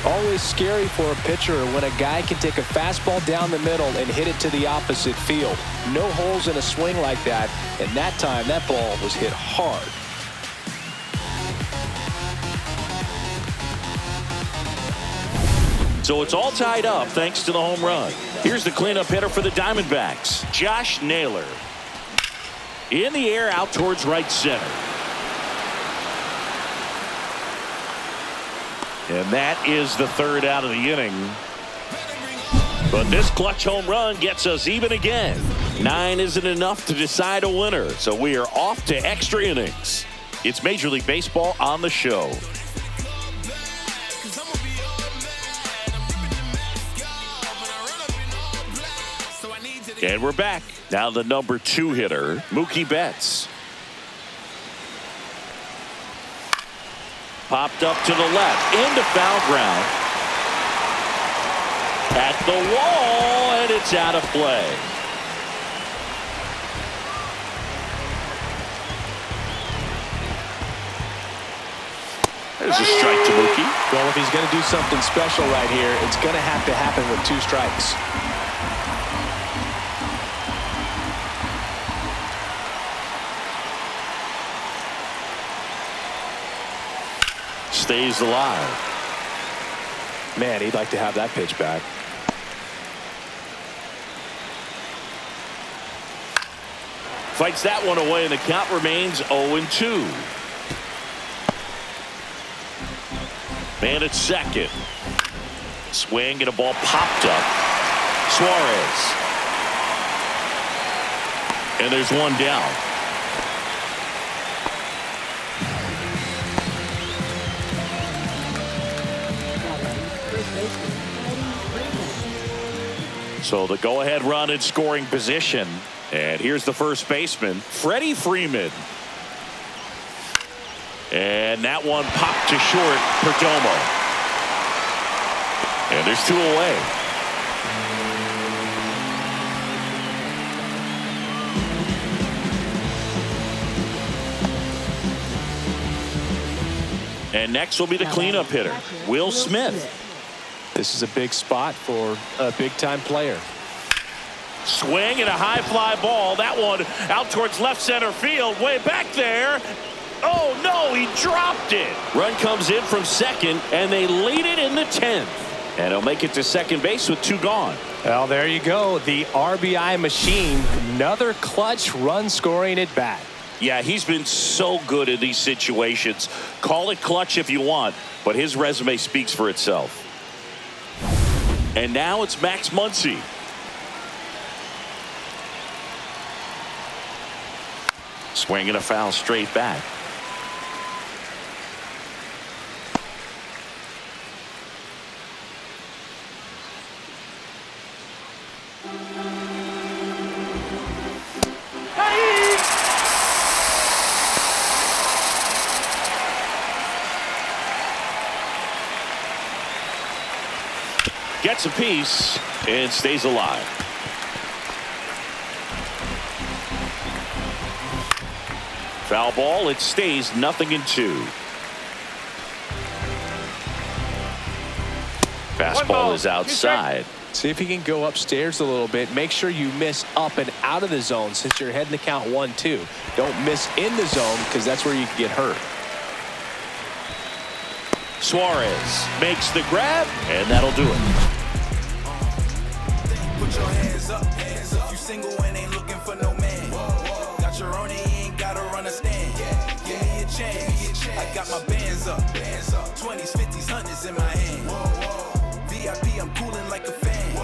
Always scary for a pitcher when a guy can take a fastball down the middle and hit it to the opposite field. No holes in a swing like that, and that time that ball was hit hard.
So it's all tied up thanks to the home run. Here's the cleanup hitter for the Diamondbacks, Josh Naylor. In the air out towards right center. And that is the 3rd out of the inning. But this clutch home run gets us even again. 9 isn't enough to decide a winner, so we are off to extra innings. It's Major League Baseball on the show. And we're back. Now the number 2 hitter, Mookie Betts. Popped up to the left, into foul ground. At the wall, and it's out of play. There's a strike to Mookie.
Well, if he's going to do something special right here, it's going to have to happen with 2 strikes.
Stays alive.
Man, he'd like to have that pitch back.
Fights that one away, and the count remains 0-2. Man at second. Swing and a ball popped up. Suarez. And there's one down. So the go-ahead run in scoring position. And here's the first baseman, Freddie Freeman. And that one popped to short, Perdomo. And there's 2 away. And next will be the cleanup hitter, Will Smith.
This is a big spot for a big-time player.
Swing and a high fly ball. That one out towards left center field, way back there. Oh no, he dropped it. Run comes in from second, and they lead it in the 10th. And he'll make it to second base with 2 gone.
Well, there you go. The RBI machine. Another clutch run scoring at bat.
Yeah, he's been so good in these situations. Call it clutch if you want, but his resume speaks for itself. And now it's Max Muncy. Swing and a foul straight back. Gets a piece and stays alive. Foul ball. It stays 0-2. Fastball is outside.
See if he can go upstairs a little bit. Make sure you miss up and out of the zone since you're heading to count 1-2. Don't miss in the zone because that's where you can get hurt.
Suarez makes the grab, and that'll do it.
Put your hands up, hands up. You single and ain't looking for no man. Got your own, ain't gotta run a stand. Give me a chance. I got my bands up, 20s, 50s, 100s in my hand. VIP, I'm cooling like a fan.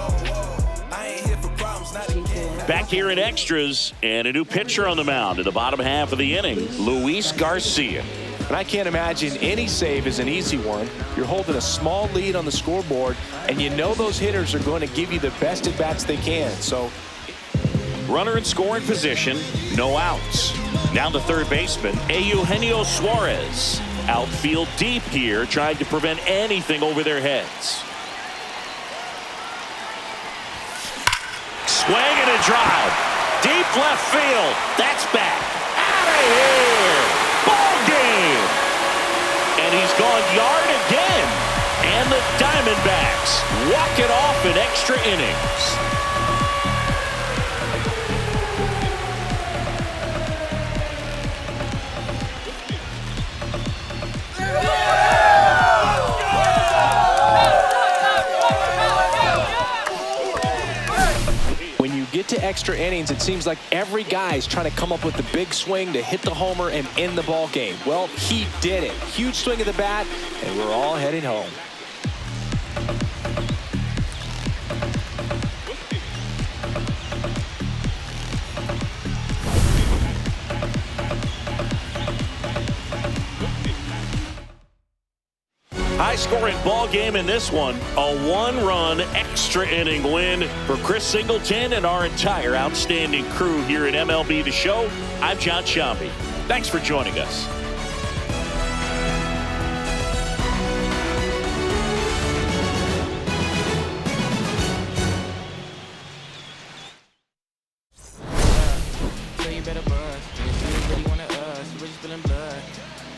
I ain't here for problems, not again.
Back here in extras, and a new pitcher on the mound in the bottom half of the inning, Luis Garcia.
And I can't imagine any save is an easy one. You're holding a small lead on the scoreboard, and you know those hitters are going to give you the best at bats they can. So,
runner in scoring position, no outs. Now the third baseman, Eugenio Suarez. Outfield deep here, trying to prevent anything over their heads. Swing and a drive. Deep left field. That's back. Out of here. Ball game. And he's gone yard again. And the Diamondbacks walk it off in extra innings.
when you get to extra innings, it seems like every guy is trying to come up with the big swing to hit the homer and end the ball game. Well, he did it. Huge swing of the bat, and we're all heading home.
High-scoring ball game in this one. A one-run extra inning win for Chris Singleton and our entire outstanding crew here at MLB The Show. I'm John Shambi. Thanks for joining us.
you better buzz. And if you really wanna us, we're just spilling blood.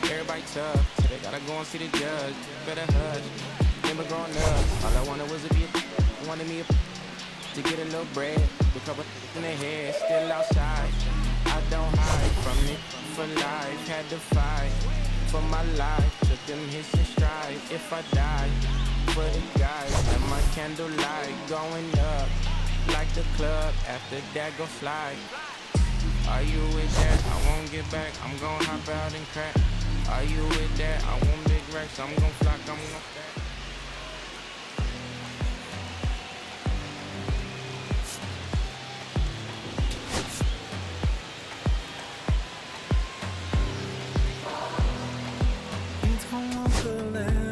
Everybody tough, so they gotta go and see the judge. Better hush. Remember growing up, all I wanted was to be a, wanted me a, to get a little bread. A couple in the head, still outside. I don't hide from it for life. Had to fight for my life. Took them hits in stride. If I die for the guys, and my candlelight going up like the club. After that, go slide. Are you with that? I won't get back. I'm gon' hop out and crack. Are you with that? I want big racks. I'm gon' flock. I'm gon' stack.
Don't want to let